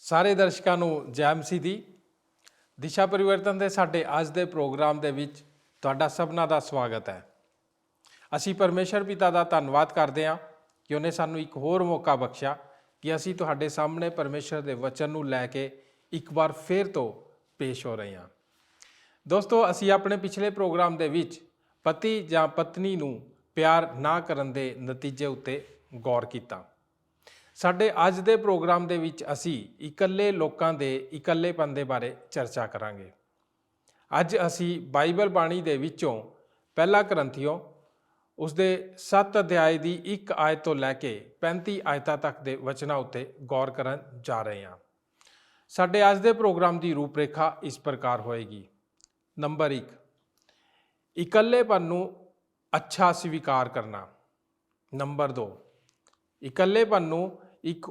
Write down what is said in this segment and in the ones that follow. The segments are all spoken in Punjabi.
ਸਾਰੇ ਦਰਸ਼ਕਾਂ ਨੂੰ ਜੈ ਮਸੀਹ ਦੀ। ਦਿਸ਼ਾ ਪਰਿਵਰਤਨ ਦੇ ਸਾਡੇ ਅੱਜ ਦੇ ਪ੍ਰੋਗਰਾਮ ਦੇ ਵਿੱਚ ਤੁਹਾਡਾ ਸਭਨਾਂ ਦਾ ਸਵਾਗਤ ਹੈ। ਅਸੀਂ ਪਰਮੇਸ਼ਰ ਪਿਤਾ ਦਾ ਧੰਨਵਾਦ ਕਰਦੇ ਹਾਂ ਕਿ ਉਹਨੇ ਸਾਨੂੰ ਇੱਕ ਹੋਰ ਮੌਕਾ ਬਖਸ਼ਿਆ ਕਿ ਅਸੀਂ ਤੁਹਾਡੇ ਸਾਹਮਣੇ ਪਰਮੇਸ਼ਰ ਦੇ ਵਚਨ ਨੂੰ ਲੈ ਕੇ ਇੱਕ ਵਾਰ ਫੇਰ ਤੋਂ ਪੇਸ਼ ਹੋ ਰਹੇ ਹਾਂ। ਦੋਸਤੋ, ਅਸੀਂ ਆਪਣੇ ਪਿਛਲੇ ਪ੍ਰੋਗਰਾਮ ਦੇ ਵਿੱਚ ਪਤੀ ਜਾਂ ਪਤਨੀ ਨੂੰ ਪਿਆਰ ਨਾ ਕਰਨ ਦੇ ਨਤੀਜੇ ਉੱਤੇ ਗੌਰ ਕੀਤਾ। ਸਾਡੇ ਅੱਜ ਦੇ ਪ੍ਰੋਗਰਾਮ ਦੇ ਵਿੱਚ ਅਸੀਂ ਇਕੱਲੇ ਲੋਕਾਂ ਦੇ ਇਕੱਲੇਪਨ ਦੇ ਬਾਰੇ ਚਰਚਾ ਕਰਾਂਗੇ। ਅੱਜ ਅਸੀਂ ਬਾਈਬਲ ਬਾਣੀ ਦੇ ਵਿੱਚੋਂ ਪਹਿਲਾ ਕਰੰਥੀਓ ਉਸਦੇ 7 ਅਧਿਆਏ ਦੀ 1 ਆਇਤ ਤੋਂ ਲੈ ਕੇ 35 ਆਇਤਾਂ ਤੱਕ ਦੇ ਵਚਨਾਂ ਉੱਤੇ ਗੌਰ ਕਰਨ ਜਾ ਰਹੇ ਹਾਂ। ਸਾਡੇ ਅੱਜ ਦੇ ਪ੍ਰੋਗਰਾਮ ਦੀ ਰੂਪਰੇਖਾ ਇਸ ਪ੍ਰਕਾਰ ਹੋਏਗੀ। ਨੰਬਰ 1, ਇਕੱਲੇਪਨ ਨੂੰ ਅੱਛਾ ਸਵੀਕਾਰ ਕਰਨਾ। ਨੰਬਰ 2, ਇਕੱਲੇਪਨ ਨੂੰ ਇੱਕ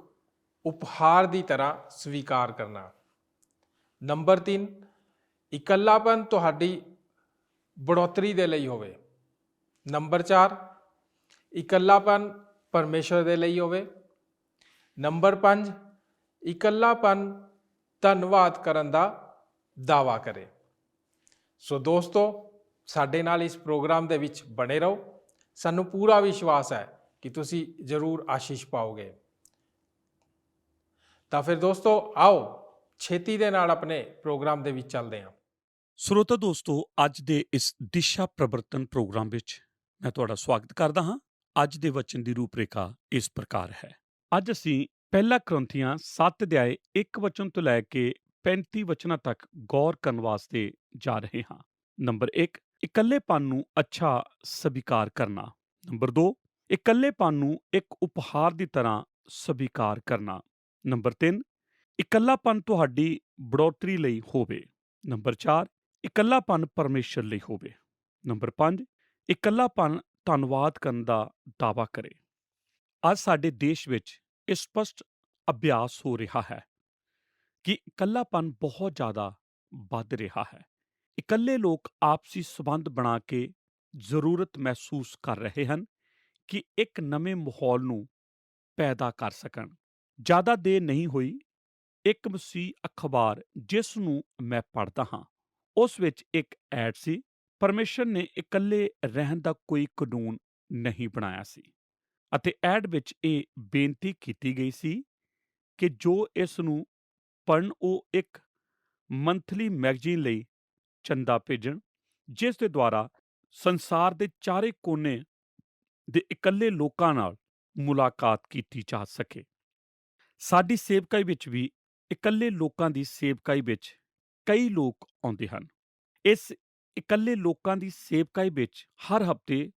ਉਪਹਾਰ ਦੀ ਤਰ੍ਹਾਂ ਸਵੀਕਾਰ ਕਰਨਾ। ਨੰਬਰ 3, ਇਕੱਲਾਪਨ ਤੁਹਾਡੀ ਬੜੋਤਰੀ ਦੇ ਲਈ ਹੋਵੇ। ਨੰਬਰ 4, ਇਕੱਲਾਪਨ ਪਰਮੇਸ਼ਰ ਦੇ ਲਈ ਹੋਵੇ। ਨੰਬਰ 5, ਇਕੱਲਾਪਨ ਧੰਨਵਾਦ ਕਰਨ ਦਾ ਦਾਅਵਾ ਕਰੇ। ਸੋ ਦੋਸਤੋ, ਸਾਡੇ ਨਾਲ ਇਸ ਪ੍ਰੋਗਰਾਮ ਦੇ ਵਿੱਚ ਬਣੇ ਰਹੋ। ਸਾਨੂੰ ਪੂਰਾ ਵਿਸ਼ਵਾਸ ਹੈ ਕਿ ਤੁਸੀਂ ਜ਼ਰੂਰ ਆਸ਼ੀਸ਼ ਪਾਓਗੇ। ਤਾਂ ਫਿਰ ਦੋਸਤੋ, ਆਓ ਛੇਤੀ ਦੇ ਨਾਲ ਆਪਣੇ ਪ੍ਰੋਗਰਾਮ ਦੇ ਵਿੱਚ ਚੱਲਦੇ ਹਾਂ। ਸਰੋਤਾ ਦੋਸਤੋ, ਅੱਜ ਦੇ ਇਸ ਦਿਸ਼ਾ ਪ੍ਰਵਰਤਨ ਪ੍ਰੋਗਰਾਮ ਵਿੱਚ ਮੈਂ ਤੁਹਾਡਾ ਸਵਾਗਤ ਕਰਦਾ ਹਾਂ। ਅੱਜ ਦੇ ਵਚਨ ਦੀ ਰੂਪਰੇਖਾ ਇਸ ਪ੍ਰਕਾਰ ਹੈ। ਅੱਜ ਅਸੀਂ ਪਹਿਲਾ ਕਰੰਥੀਆਂ 7 ਅਧਿਆਏ 1 ਵਚਨ ਤੋਂ ਲੈ ਕੇ 35 ਵਚਨਾਂ ਤੱਕ ਗੌਰ ਕਰਨ ਵਾਸਤੇ ਜਾ ਰਹੇ ਹਾਂ। ਨੰਬਰ 1, ਇਕੱਲੇਪਨ ਨੂੰ ਅੱਛਾ ਸਵੀਕਾਰ ਕਰਨਾ। ਨੰਬਰ 2, ਇਕੱਲੇਪਨ ਨੂੰ ਇੱਕ ਉਪਹਾਰ ਦੀ ਤਰ੍ਹਾਂ ਸਵੀਕਾਰ ਕਰਨਾ। ਨੰਬਰ 3, ਇਕੱਲਾਪਨ ਤੁਹਾਡੀ ਬੜੋਤਰੀ ਲਈ ਹੋਵੇ। ਨੰਬਰ 4, ਇਕੱਲਾਪਨ ਪਰਮੇਸ਼ਰ ਲਈ ਹੋਵੇ। ਨੰਬਰ 5, ਇਕੱਲਾਪਨ ਧੰਨਵਾਦ ਕਰਨ ਦਾ ਦਾਅਵਾ ਕਰੇ। ਅੱਜ ਸਾਡੇ ਦੇਸ਼ ਵਿੱਚ ਇਹ ਸਪਸ਼ਟ ਅਭਿਆਸ ਹੋ ਰਿਹਾ ਹੈ ਕਿ ਇਕੱਲਾਪਨ ਬਹੁਤ ਜ਼ਿਆਦਾ ਵੱਧ ਰਿਹਾ ਹੈ। ਇਕੱਲੇ ਲੋਕ ਆਪਸੀ ਸੰਬੰਧ ਬਣਾ ਕੇ ਜ਼ਰੂਰਤ ਮਹਿਸੂਸ ਕਰ ਰਹੇ ਹਨ ਕਿ ਇੱਕ ਨਵੇਂ ਮਾਹੌਲ ਨੂੰ ਪੈਦਾ ਕਰ ਸਕਣ। ਜ਼ਿਆਦਾ ਦੇਰ ਨਹੀਂ ਹੋਈ, ਇੱਕ ਮਸੀਹ ਅਖਬਾਰ ਜਿਸ ਨੂੰ ਮੈਂ ਪੜ੍ਹਦਾ ਹਾਂ, ਉਸ ਵਿੱਚ ਇੱਕ ਐਡ ਸੀ। ਪਰਮੇਸ਼ਰ ਨੇ ਇਕੱਲੇ ਰਹਿਣ ਦਾ ਕੋਈ ਕਾਨੂੰਨ ਨਹੀਂ ਬਣਾਇਆ ਸੀ ਅਤੇ ਐਡ ਵਿੱਚ ਇਹ ਬੇਨਤੀ ਕੀਤੀ ਗਈ ਸੀ ਕਿ ਜੋ ਇਸ ਨੂੰ ਪੜ੍ਹਨ ਉਹ ਇੱਕ ਮੰਥਲੀ ਮੈਗਜ਼ੀਨ ਲਈ ਚੰਦਾ ਭੇਜਣ, ਜਿਸ ਦੇ ਦੁਆਰਾ ਸੰਸਾਰ ਦੇ ਚਾਰੇ ਕੋਨੇ ਦੇ ਇਕੱਲੇ ਲੋਕਾਂ ਨਾਲ ਮੁਲਾਕਾਤ ਕੀਤੀ ਜਾ ਸਕੇ। ਸਾਡੀ ਸੇਵਕਾਈ ਵਿੱਚ ਵੀ ਇਕੱਲੇ ਲੋਕਾਂ ਦੀ ਸੇਵਕਾਈ ਵਿੱਚ ਕਈ ਲੋਕ ਆਉਂਦੇ ਹਨ। ਇਸ ਇਕੱਲੇ ਲੋਕਾਂ ਦੀ ਸੇਵਕਾਈ ਵਿੱਚ ਹਰ ਹਫ਼ਤੇ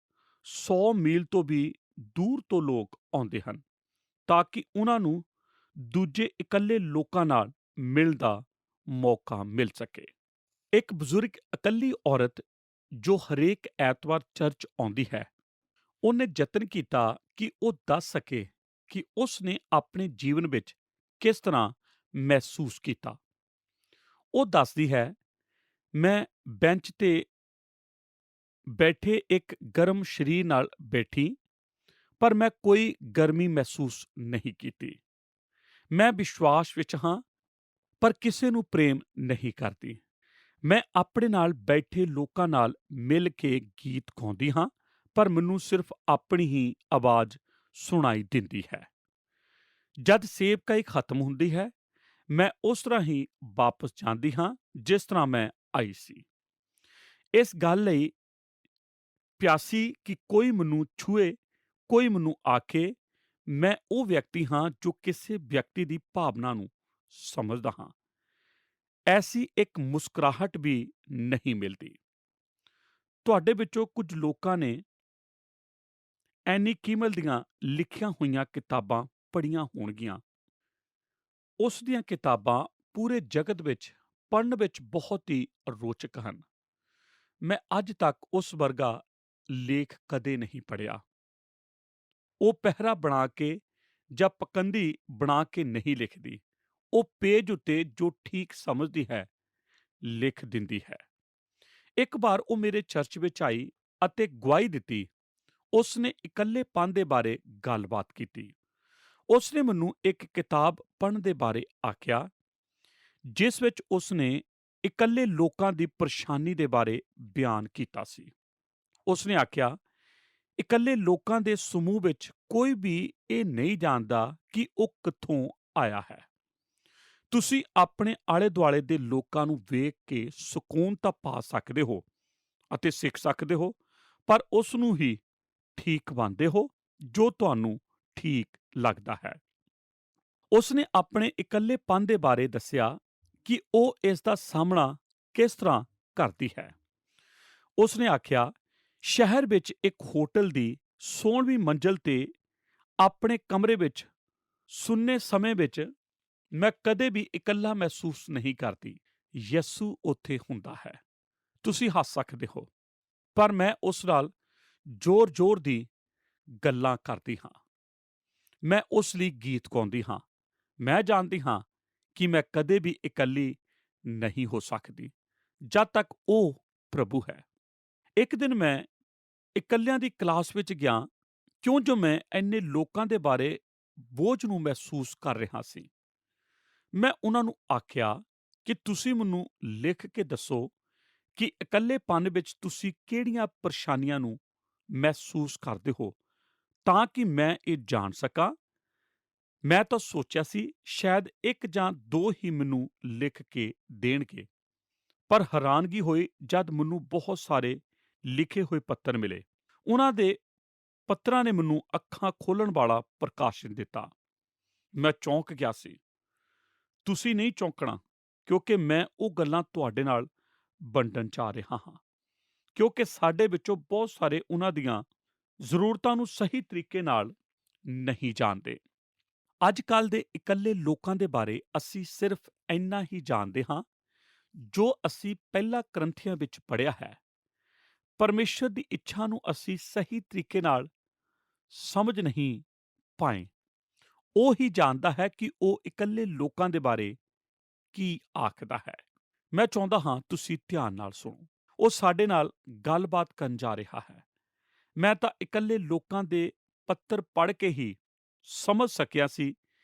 100 ਮੀਲ ਤੋਂ ਵੀ ਦੂਰ ਤੋਂ ਲੋਕ ਆਉਂਦੇ ਹਨ ਤਾਂ ਕਿ ਉਹਨਾਂ ਨੂੰ ਦੂਜੇ ਇਕੱਲੇ ਲੋਕਾਂ ਨਾਲ ਮਿਲਣ ਦਾ ਮੌਕਾ ਮਿਲ ਸਕੇ। ਇੱਕ ਬਜ਼ੁਰਗ ਇਕੱਲੀ ਔਰਤ ਜੋ ਹਰੇਕ ਐਤਵਾਰ ਚਰਚ ਆਉਂਦੀ ਹੈ, ਉਹਨੇ ਯਤਨ ਕੀਤਾ ਕਿ ਉਹ ਦੱਸ ਸਕੇ ਕਿ ਉਸ ਨੇ ਆਪਣੇ ਜੀਵਨ ਵਿੱਚ ਕਿਸ ਤਰ੍ਹਾਂ ਮਹਿਸੂਸ ਕੀਤਾ। ਉਹ ਦੱਸਦੀ ਹੈ, ਮੈਂ ਬੈਂਚ ਤੇ ਬੈਠੇ ਇੱਕ ਗਰਮ ਸਰੀਰ ਨਾਲ ਬੈਠੀ, ਪਰ ਮੈਂ ਕੋਈ ਗਰਮੀ ਮਹਿਸੂਸ ਨਹੀਂ ਕੀਤੀ। ਮੈਂ ਵਿਸ਼ਵਾਸ ਵਿੱਚ ਹਾਂ, ਪਰ ਕਿਸੇ ਨੂੰ ਪ੍ਰੇਮ ਨਹੀਂ ਕਰਦੀ। ਮੈਂ ਆਪਣੇ ਨਾਲ ਬੈਠੇ ਲੋਕਾਂ ਨਾਲ ਮਿਲ ਕੇ ਗੀਤ ਗਾਉਂਦੀ ਹਾਂ, ਪਰ ਮੈਨੂੰ ਸਿਰਫ ਆਪਣੀ ਹੀ ਆਵਾਜ਼ ਸੁਣਾਈ ਦਿੰਦੀ ਹੈ। ਜਦ ਸੇਵਕਾਈ ਖਤਮ ਹੁੰਦੀ ਹੈ, ਮੈਂ ਉਸ ਤਰ੍ਹਾਂ ਹੀ ਵਾਪਸ ਜਾਂਦੀ ਹਾਂ ਜਿਸ ਤਰ੍ਹਾਂ ਮੈਂ ਆਈ ਸੀ। ਇਸ ਗੱਲ ਲਈ ਪਿਆਸੀ ਕਿ ਕੋਈ ਮੈਨੂੰ ਛੂਏ, ਕੋਈ ਮੈਨੂੰ ਆਖੇ। ਮੈਂ ਉਹ ਵਿਅਕਤੀ ਹਾਂ ਜੋ ਕਿਸੇ ਵਿਅਕਤੀ ਦੀ ਭਾਵਨਾ ਨੂੰ ਸਮਝਦਾ ਹਾਂ। ਐਸੀ ਇੱਕ ਮੁਸਕਰਾਹਟ ਵੀ ਨਹੀਂ ਮਿਲਦੀ। ਤੁਹਾਡੇ ਵਿੱਚੋਂ ਕੁਝ ਲੋਕਾਂ ਨੇ ਐਨੀ ਕੀਮਲ ਦੀਆਂ ਲਿਖੀਆਂ ਹੋਈਆਂ ਕਿਤਾਬਾਂ ਪੜ੍ਹੀਆਂ ਹੋਣਗੀਆਂ। ਉਸ ਦੀਆਂ ਕਿਤਾਬਾਂ ਪੂਰੇ ਜਗਤ ਵਿੱਚ ਪੜ੍ਹਨ ਵਿੱਚ ਬਹੁਤ ਹੀ ਰੋਚਕ ਹਨ। ਮੈਂ ਅੱਜ ਤੱਕ ਉਸ ਵਰਗਾ ਲੇਖ ਕਦੇ ਨਹੀਂ ਪੜ੍ਹਿਆ। ਉਹ ਪਹਿਰਾ ਬਣਾ ਕੇ ਜਾਂ ਪਕੰਦੀ ਬਣਾ ਕੇ ਨਹੀਂ ਲਿਖਦੀ। ਉਹ ਪੇਜ ਉੱਤੇ ਜੋ ਠੀਕ ਸਮਝਦੀ ਹੈ, ਲਿਖ ਦਿੰਦੀ ਹੈ। ਇੱਕ ਵਾਰ ਉਹ ਮੇਰੇ ਚਰਚ ਵਿੱਚ ਆਈ ਅਤੇ ਗਵਾਹੀ ਦਿੱਤੀ। ਉਸ ਨੇ ਇਕੱਲੇਪਨ ਦੇ ਬਾਰੇ ਗੱਲਬਾਤ ਕੀਤੀ। ਉਸਨੇ ਮੈਨੂੰ ਇੱਕ ਕਿਤਾਬ ਪੜ੍ਹਨ ਦੇ ਬਾਰੇ ਆਖਿਆ, ਜਿਸ ਵਿੱਚ ਉਸਨੇ ਇਕੱਲੇ ਲੋਕਾਂ ਦੀ ਪਰੇਸ਼ਾਨੀ ਦੇ ਬਾਰੇ ਬਿਆਨ ਕੀਤਾ ਸੀ। ਉਸਨੇ ਆਖਿਆ, ਇਕੱਲੇ ਲੋਕਾਂ ਦੇ ਸਮੂਹ ਵਿੱਚ ਕੋਈ ਵੀ ਇਹ ਨਹੀਂ ਜਾਣਦਾ ਕਿ ਉਹ ਕਿੱਥੋਂ ਆਇਆ ਹੈ। ਤੁਸੀਂ ਆਪਣੇ ਆਲੇ-ਦੁਆਲੇ ਦੇ ਲੋਕਾਂ ਨੂੰ ਵੇਖ ਕੇ ਸਕੂਨ ਤਾਂ ਪਾ ਸਕਦੇ ਹੋ ਅਤੇ ਸਿੱਖ ਸਕਦੇ ਹੋ, ਪਰ ਉਸ ਨੂੰ ਹੀ ਠੀਕ ਮੰਨਦੇ ਹੋ ਜੋ ਤੁਹਾਨੂੰ ਠੀਕ ਲੱਗਦਾ ਹੈ। ਉਸਨੇ ਆਪਣੇ ਇਕੱਲੇਪਨ ਦੇ ਬਾਰੇ ਦੱਸਿਆ ਕਿ ਉਹ ਇਸ ਦਾ ਸਾਹਮਣਾ ਕਿਸ ਤਰ੍ਹਾਂ ਕਰਦੀ ਹੈ। ਉਸਨੇ ਆਖਿਆ, ਸ਼ਹਿਰ ਵਿੱਚ ਇੱਕ ਹੋਟਲ ਦੀ 16ਵੀਂ ਮੰਜ਼ਲ ਤੇ ਆਪਣੇ ਕਮਰੇ ਵਿੱਚ ਸੁੰਨੇ ਸਮੇਂ ਵਿੱਚ ਮੈਂ ਕਦੇ ਵੀ ਇਕੱਲਾ ਮਹਿਸੂਸ ਨਹੀਂ ਕਰਦੀ। ਯਿਸੂ ਉੱਥੇ ਹੁੰਦਾ ਹੈ। ਤੁਸੀਂ ਹੱਸ ਸਕਦੇ ਹੋ, ਪਰ ਮੈਂ ਉਸ ਨਾਲ ਜ਼ੋਰ-ਜ਼ੋਰ ਦੀ ਗੱਲਾਂ ਕਰਦੀ ਹਾਂ। ਮੈਂ ਉਸ ਲਈ ਗੀਤ ਗਾਉਂਦੀ ਹਾਂ। ਮੈਂ ਜਾਣਦੀ ਹਾਂ ਕਿ ਮੈਂ ਕਦੇ ਵੀ ਇਕੱਲੀ ਨਹੀਂ ਹੋ ਸਕਦੀ ਜਦ ਤੱਕ ਉਹ ਪ੍ਰਭੂ ਹੈ। ਇੱਕ ਦਿਨ ਮੈਂ ਇਕੱਲਿਆਂ ਦੀ ਕਲਾਸ ਵਿੱਚ ਗਿਆ, ਕਿਉਂ ਜੋ ਮੈਂ ਇੰਨੇ ਲੋਕਾਂ ਦੇ ਬਾਰੇ ਬੋਝ ਨੂੰ ਮਹਿਸੂਸ ਕਰ ਰਿਹਾ ਸੀ। ਮੈਂ ਉਹਨਾਂ ਨੂੰ ਆਖਿਆ ਕਿ ਤੁਸੀਂ ਮੈਨੂੰ ਲਿਖ ਕੇ ਦੱਸੋ ਕਿ ਇਕੱਲੇਪਨ ਵਿੱਚ ਤੁਸੀਂ ਕਿਹੜੀਆਂ ਪਰੇਸ਼ਾਨੀਆਂ ਨੂੰ ਮਹਿਸੂਸ ਕਰਦੇ ਹੋ, ਤਾਂ ਕਿ ਮੈਂ ਇਹ ਜਾਣ ਸਕਾਂ। ਮੈਂ ਤਾਂ ਸੋਚਿਆ ਸੀ ਸ਼ਾਇਦ ਇੱਕ ਜਾਂ ਦੋ ਹੀ ਮੈਨੂੰ ਲਿਖ ਕੇ ਦੇਣਗੇ, ਪਰ ਹੈਰਾਨਗੀ ਹੋਈ ਜਦ ਮੈਨੂੰ ਬਹੁਤ ਸਾਰੇ ਲਿਖੇ ਹੋਏ ਪੱਤਰ ਮਿਲੇ। ਉਹਨਾਂ ਦੇ ਪੱਤਰਾਂ ਨੇ ਮੈਨੂੰ ਅੱਖਾਂ ਖੋਲ੍ਹਣ ਵਾਲਾ ਪ੍ਰਕਾਸ਼ਨ ਦਿੱਤਾ। ਮੈਂ ਚੌਂਕ ਗਿਆ ਸੀ। ਤੁਸੀਂ ਨਹੀਂ ਚੌਂਕਣਾ, ਕਿਉਂਕਿ ਮੈਂ ਉਹ ਗੱਲਾਂ ਤੁਹਾਡੇ ਨਾਲ ਵੰਡਣ ਜਾ ਰਿਹਾ ਹਾਂ, ਕਿਉਂਕਿ ਸਾਡੇ ਵਿੱਚੋਂ ਬਹੁਤ ਸਾਰੇ ਉਹਨਾਂ ਦੀਆਂ ਜ਼ਰੂਰਤਾਂ ਨੂੰ ਸਹੀ ਤਰੀਕੇ ਨਾਲ ਨਹੀਂ ਜਾਣਦੇ। ਅੱਜ ਕੱਲ੍ਹ ਦੇ ਇਕੱਲੇ ਲੋਕਾਂ ਦੇ ਬਾਰੇ ਅਸੀਂ ਸਿਰਫ ਇੰਨਾ ਹੀ ਜਾਣਦੇ ਹਾਂ ਜੋ ਅਸੀਂ ਪਹਿਲਾ ਕਰੰਥੀਆਂ ਵਿੱਚ ਪੜ੍ਹਿਆ ਹੈ। ਪਰਮੇਸ਼ਰ ਦੀ ਇੱਛਾ ਨੂੰ ਅਸੀਂ ਸਹੀ ਤਰੀਕੇ ਨਾਲ ਸਮਝ ਨਹੀਂ ਪਾਏ। ਉਹ ਹੀ ਜਾਣਦਾ ਹੈ ਕਿ ਉਹ ਇਕੱਲੇ ਲੋਕਾਂ ਦੇ ਬਾਰੇ ਕੀ ਆਖਦਾ ਹੈ। ਮੈਂ ਚਾਹੁੰਦਾ ਹਾਂ ਤੁਸੀਂ ਧਿਆਨ ਨਾਲ ਸੁਣੋ। ਉਹ ਸਾਡੇ ਨਾਲ ਗੱਲਬਾਤ ਕਰਨ ਜਾ ਰਿਹਾ ਹੈ। ਮੈਂ ਤਾਂ ਇਕੱਲੇ ਲੋਕਾਂ ਦੇ ਪੱਤਰ ਪੜ੍ਹ ਕੇ ਹੀ ਸਮਝ ਸਕਿਆ ਸੀ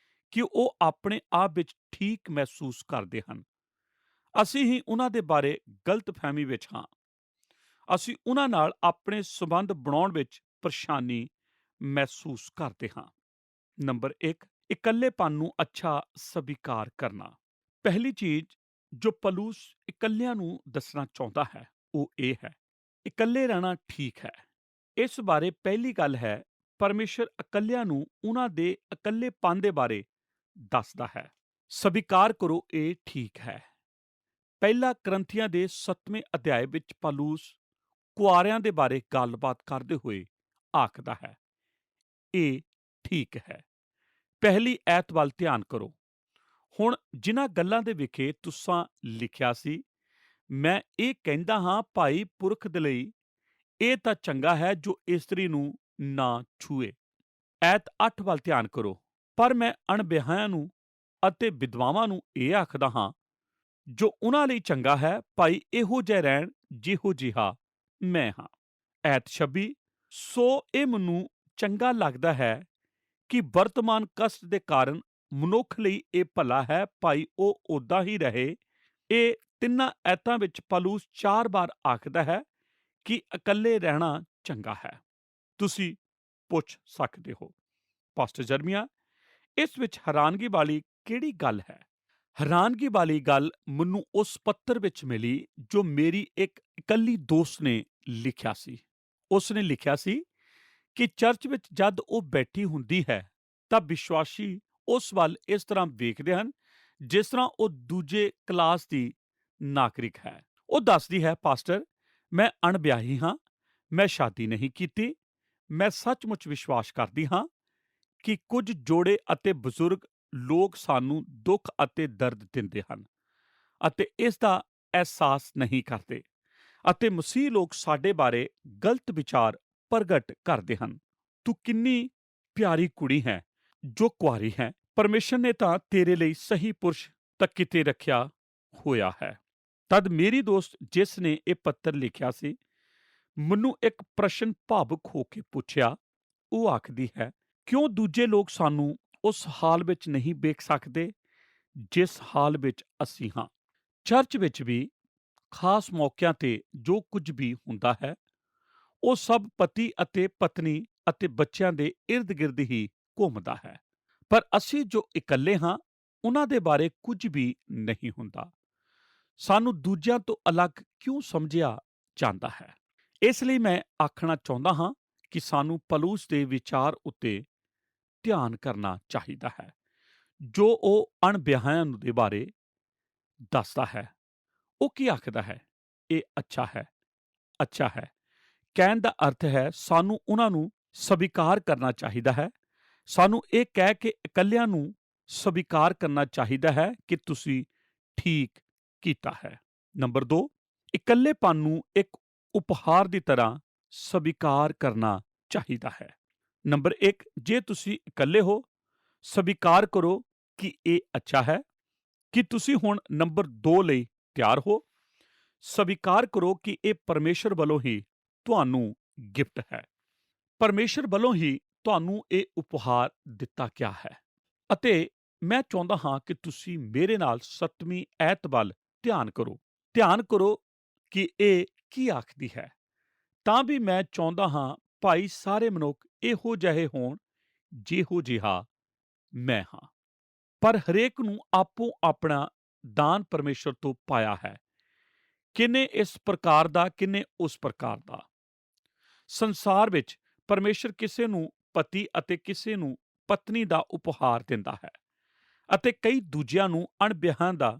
ਕਿ ਉਹ ਆਪਣੇ ਆਪ ਵਿੱਚ ਠੀਕ ਮਹਿਸੂਸ ਕਰਦੇ ਹਨ। ਅਸੀਂ ਹੀ ਉਹਨਾਂ ਦੇ ਬਾਰੇ ਗਲਤਫਹਿਮੀ ਵਿੱਚ ਹਾਂ। ਅਸੀਂ ਉਹਨਾਂ ਨਾਲ ਆਪਣੇ ਸੰਬੰਧ ਬਣਾਉਣ ਵਿੱਚ ਪਰੇਸ਼ਾਨੀ ਮਹਿਸੂਸ ਕਰਦੇ ਹਾਂ। ਨੰਬਰ 1, ਇਕੱਲੇਪਨ ਨੂੰ ਅੱਛਾ ਸਵੀਕਾਰ ਕਰਨਾ। ਪਹਿਲੀ ਚੀਜ਼ ਜੋ ਪੌਲੁਸ ਇਕੱਲਿਆਂ ਨੂੰ ਦੱਸਣਾ ਚਾਹੁੰਦਾ ਹੈ ਉਹ ਇਹ ਹੈ, ਇਕੱਲੇ ਰਹਿਣਾ ਠੀਕ ਹੈ। ਇਸ ਬਾਰੇ ਪਹਿਲੀ ਗੱਲ ਹੈ, ਪਰਮੇਸ਼ਰ ਇਕੱਲਿਆਂ ਨੂੰ ਉਹਨਾਂ ਦੇ ਇਕੱਲੇਪਨ ਦੇ ਬਾਰੇ ਦੱਸਦਾ ਹੈ। ਸਵੀਕਾਰ ਕਰੋ, ਇਹ ਠੀਕ ਹੈ। ਪਹਿਲਾ ਕਰੰਥੀਆਂ ਦੇ 7ਵੇਂ ਅਧਿਆਇ ਵਿੱਚ ਪੌਲੁਸ ਕੁਆਰਿਆਂ ਦੇ ਬਾਰੇ ਗੱਲਬਾਤ ਕਰਦੇ ਹੋਏ ਆਖਦਾ ਹੈ, ਇਹ ਠੀਕ ਹੈ। ਪਹਿਲੀ ਐਤ ਵੱਲ ਧਿਆਨ ਕਰੋ। ਹੁਣ ਜਿਨ੍ਹਾਂ ਗੱਲਾਂ ਦੇ ਵਿਖੇ ਤੁਸਾਂ ਲਿਖਿਆ ਸੀ, ਮੈਂ ਇਹ ਕਹਿੰਦਾ ਹਾਂ ਭਾਈ ਪੁਰਖ ਦੇ ਲਈ ਇਹ ਤਾਂ ਚੰਗਾ ਹੈ ਜੋ ਇਸਤਰੀ ਨੂੰ ਨਾ ਛੂਏ। ਐਤ 8 ਵੱਲ ਧਿਆਨ ਕਰੋ। ਪਰ ਮੈਂ ਅਣਵਿਆਹਿਆਂ ਨੂੰ ਅਤੇ ਵਿਧਵਾਵਾਂ ਨੂੰ ਇਹ ਆਖਦਾ ਹਾਂ, ਜੋ ਉਹਨਾਂ ਲਈ ਚੰਗਾ ਹੈ ਭਾਈ ਇਹੋ ਜਿਹੇ ਰਹਿਣ ਜਿਹੋ ਜਿਹਾ ਮੈਂ ਹਾਂ। ਐਤ 26, ਸੋ ਇਹ ਮੈਨੂੰ ਚੰਗਾ ਲੱਗਦਾ ਹੈ ਕਿ ਵਰਤਮਾਨ ਕਸ਼ਟ ਦੇ ਕਾਰਨ ਮਨੁੱਖ ਲਈ ਇਹ ਭਲਾ ਹੈ ਭਾਈ ਉਹ ਓਦਾਂ ਹੀ ਰਹੇ। ਇਹ ਤਿੰਨਾਂ ਐਤਾਂ ਵਿੱਚ ਪੌਲੁਸ 4 ਵਾਰ ਆਖਦਾ ਹੈ ਕਿ ਇਕੱਲੇ ਰਹਿਣਾ ਚੰਗਾ ਹੈ। ਤੁਸੀਂ ਪੁੱਛ ਸਕਦੇ ਹੋ, ਪਾਸਟਰ ਜਰਮੀਆ, ਇਸ ਵਿੱਚ ਹੈਰਾਨਗੀ ਵਾਲੀ ਕਿਹੜੀ ਗੱਲ ਹੈ? ਹੈਰਾਨਗੀ ਵਾਲੀ ਗੱਲ ਮੈਨੂੰ ਉਸ ਪੱਤਰ ਵਿੱਚ ਮਿਲੀ ਜੋ ਮੇਰੀ ਇੱਕ ਇਕੱਲੀ ਦੋਸਤ ਨੇ ਲਿਖਿਆ ਸੀ। ਉਸਨੇ ਲਿਖਿਆ ਸੀ ਕਿ ਚਰਚ ਵਿੱਚ ਜਦ ਉਹ ਬੈਠੀ ਹੁੰਦੀ ਹੈ ਤਾਂ ਵਿਸ਼ਵਾਸੀ ਉਸ ਵੱਲ ਇਸ ਤਰ੍ਹਾਂ ਵੇਖਦੇ ਹਨ ਜਿਸ ਤਰ੍ਹਾਂ ਉਹ ਦੂਜੇ ਕਲਾਸ ਦੀ ਨਾਗਰਿਕ ਹੈ। ਉਹ ਦੱਸਦੀ ਹੈ, ਪਾਸਟਰ, ਮੈਂ ਅਣਵਿਆਹੀ ਹਾਂ, ਮੈਂ ਸ਼ਾਦੀ ਨਹੀਂ ਕੀਤੀ। ਮੈਂ ਸੱਚਮੁੱਚ ਵਿਸ਼ਵਾਸ ਕਰਦੀ ਹਾਂ ਕਿ ਕੁਝ ਜੋੜੇ ਅਤੇ ਬਜ਼ੁਰਗ ਲੋਕ ਸਾਨੂੰ ਦੁੱਖ ਅਤੇ ਦਰਦ ਦਿੰਦੇ ਹਨ ਅਤੇ ਇਸ ਦਾ ਅਹਿਸਾਸ ਨਹੀਂ ਕਰਦੇ, ਅਤੇ ਮਸੀਹ ਲੋਕ ਸਾਡੇ ਬਾਰੇ ਗਲਤ ਵਿਚਾਰ ਪ੍ਰਗਟ ਕਰਦੇ ਹਨ। ਤੂੰ ਕਿੰਨੀ ਪਿਆਰੀ ਕੁੜੀ ਹੈ ਜੋ ਕੁਆਰੀ ਹੈ। ਪਰਮੇਸ਼ਰ ਨੇ ਤਾਂ ਤੇਰੇ ਲਈ ਸਹੀ ਪੁਰਸ਼ ਤੱਕ ਕਿਤੇ ਰੱਖਿਆ ਹੋਇਆ ਹੈ। ਤਦ ਮੇਰੀ ਦੋਸਤ ਜਿਸ ਨੇ ਇਹ ਪੱਤਰ ਲਿਖਿਆ ਸੀ, ਮੈਨੂੰ ਇੱਕ ਪ੍ਰਸ਼ਨ ਭਾਵੁਕ ਹੋ ਕੇ ਪੁੱਛਿਆ। ਉਹ ਆਖਦੀ ਹੈ, ਕਿਉਂ ਦੂਜੇ ਲੋਕ ਸਾਨੂੰ ਉਸ ਹਾਲ ਵਿੱਚ ਨਹੀਂ ਵੇਖ ਸਕਦੇ ਜਿਸ ਹਾਲ ਵਿੱਚ ਅਸੀਂ ਹਾਂ। ਚਰਚ ਵਿੱਚ ਵੀ ਖਾਸ ਮੌਕਿਆਂ ਤੇ ਜੋ ਕੁਝ ਵੀ ਹੁੰਦਾ ਹੈ, ਉਹ ਸਭ ਪਤੀ ਅਤੇ ਪਤਨੀ ਅਤੇ ਬੱਚਿਆਂ ਦੇ ਇਰਦ-ਗਿਰਦ ਹੀ ਘੁੰਮਦਾ ਹੈ। ਪਰ ਅਸੀਂ ਜੋ ਇਕੱਲੇ ਹਾਂ, ਉਹਨਾਂ ਦੇ ਬਾਰੇ ਕੁਝ ਵੀ ਨਹੀਂ ਹੁੰਦਾ। ਸਾਨੂੰ ਦੂਜਿਆਂ ਤੋਂ ਅਲੱਗ ਕਿਉਂ ਸਮਝਿਆ ਜਾਂਦਾ ਹੈ? ਇਸ ਲਈ ਮੈਂ ਆਖਣਾ ਚਾਹੁੰਦਾ ਹਾਂ ਕਿ ਸਾਨੂੰ ਪੌਲੁਸ ਦੇ ਵਿਚਾਰ ਉੱਤੇ ਧਿਆਨ ਕਰਨਾ ਚਾਹੀਦਾ ਹੈ, ਜੋ ਉਹ ਅਣਵਿਆਹਿਆਂ ਦੇ ਬਾਰੇ ਦੱਸਦਾ ਹੈ। ਉਹ ਕੀ ਆਖਦਾ ਹੈ? ਇਹ ਅੱਛਾ ਹੈ, ਅੱਛਾ ਹੈ। ਕਹਿਣ ਦਾ ਅਰਥ ਹੈ ਸਾਨੂੰ ਉਹਨਾਂ ਨੂੰ ਸਵੀਕਾਰ ਕਰਨਾ ਚਾਹੀਦਾ ਹੈ। ਸਾਨੂੰ ਇਹ ਕਹਿ ਕੇ ਇਕੱਲਿਆਂ ਨੂੰ ਸਵੀਕਾਰ ਕਰਨਾ ਚਾਹੀਦਾ ਹੈ ਕਿ ਤੁਸੀਂ ਠੀਕ ਕੀਤਾ ਹੈ। ਨੰਬਰ 2, ਇਕੱਲੇਪਨ ਨੂੰ ਇੱਕ ਉਪਹਾਰ ਦੀ ਤਰ੍ਹਾਂ ਸਵੀਕਾਰ ਕਰਨਾ ਚਾਹੀਦਾ ਹੈ। ਨੰਬਰ 1, ਜੇ ਤੁਸੀਂ ਇਕੱਲੇ ਹੋ, ਸਵੀਕਾਰ ਕਰੋ ਕਿ ਇਹ ਅੱਛਾ ਹੈ ਕਿ ਤੁਸੀਂ ਹੁਣ ਨੰਬਰ 2 ਲਈ ਤਿਆਰ ਹੋ। ਸਵੀਕਾਰ ਕਰੋ ਕਿ ਇਹ ਪਰਮੇਸ਼ਰ ਵੱਲੋਂ ਹੀ ਤੁਹਾਨੂੰ ਗਿਫਟ ਹੈ। ਪਰਮੇਸ਼ਰ ਵੱਲੋਂ ਹੀ ਤੁਹਾਨੂੰ ਇਹ ਉਪਹਾਰ ਦਿੱਤਾ ਗਿਆ ਹੈ। ਅਤੇ ਮੈਂ ਚਾਹੁੰਦਾ ਹਾਂ ਕਿ ਤੁਸੀਂ ਮੇਰੇ ਨਾਲ 7ਵੀਂ ਐਤ ਵੱਲ ਧਿਆਨ ਕਰੋ। ਧਿਆਨ ਕਰੋ ਕਿ ਇਹ ਕੀ ਆਖਦੀ ਹੈ। ਤਾਂ ਵੀ ਮੈਂ ਚਾਹੁੰਦਾ ਹਾਂ ਭਾਈ ਸਾਰੇ ਮਨੁੱਖ ਇਹੋ ਜਿਹੇ ਹੋਣ ਜਿਹੋ ਜਿਹਾ ਮੈਂ ਹਾਂ। ਪਰ ਹਰੇਕ ਨੂੰ ਆਪੋ ਆਪਣਾ ਦਾਨ ਪਰਮੇਸ਼ਰ ਤੋਂ ਪਾਇਆ ਹੈ, ਕਿਨੇ ਇਸ ਪ੍ਰਕਾਰ ਦਾ, ਕਿਨੇ ਉਸ ਪ੍ਰਕਾਰ ਦਾ। ਸੰਸਾਰ ਵਿੱਚ ਪਰਮੇਸ਼ਰ ਕਿਸੇ ਨੂੰ ਪਤੀ ਅਤੇ ਕਿਸੇ ਨੂੰ ਪਤਨੀ ਦਾ ਉਪਹਾਰ ਦਿੰਦਾ ਹੈ ਅਤੇ ਕਈ ਦੂਜਿਆਂ ਨੂੰ ਅਣਵਿਆਹਿਆਂ ਦਾ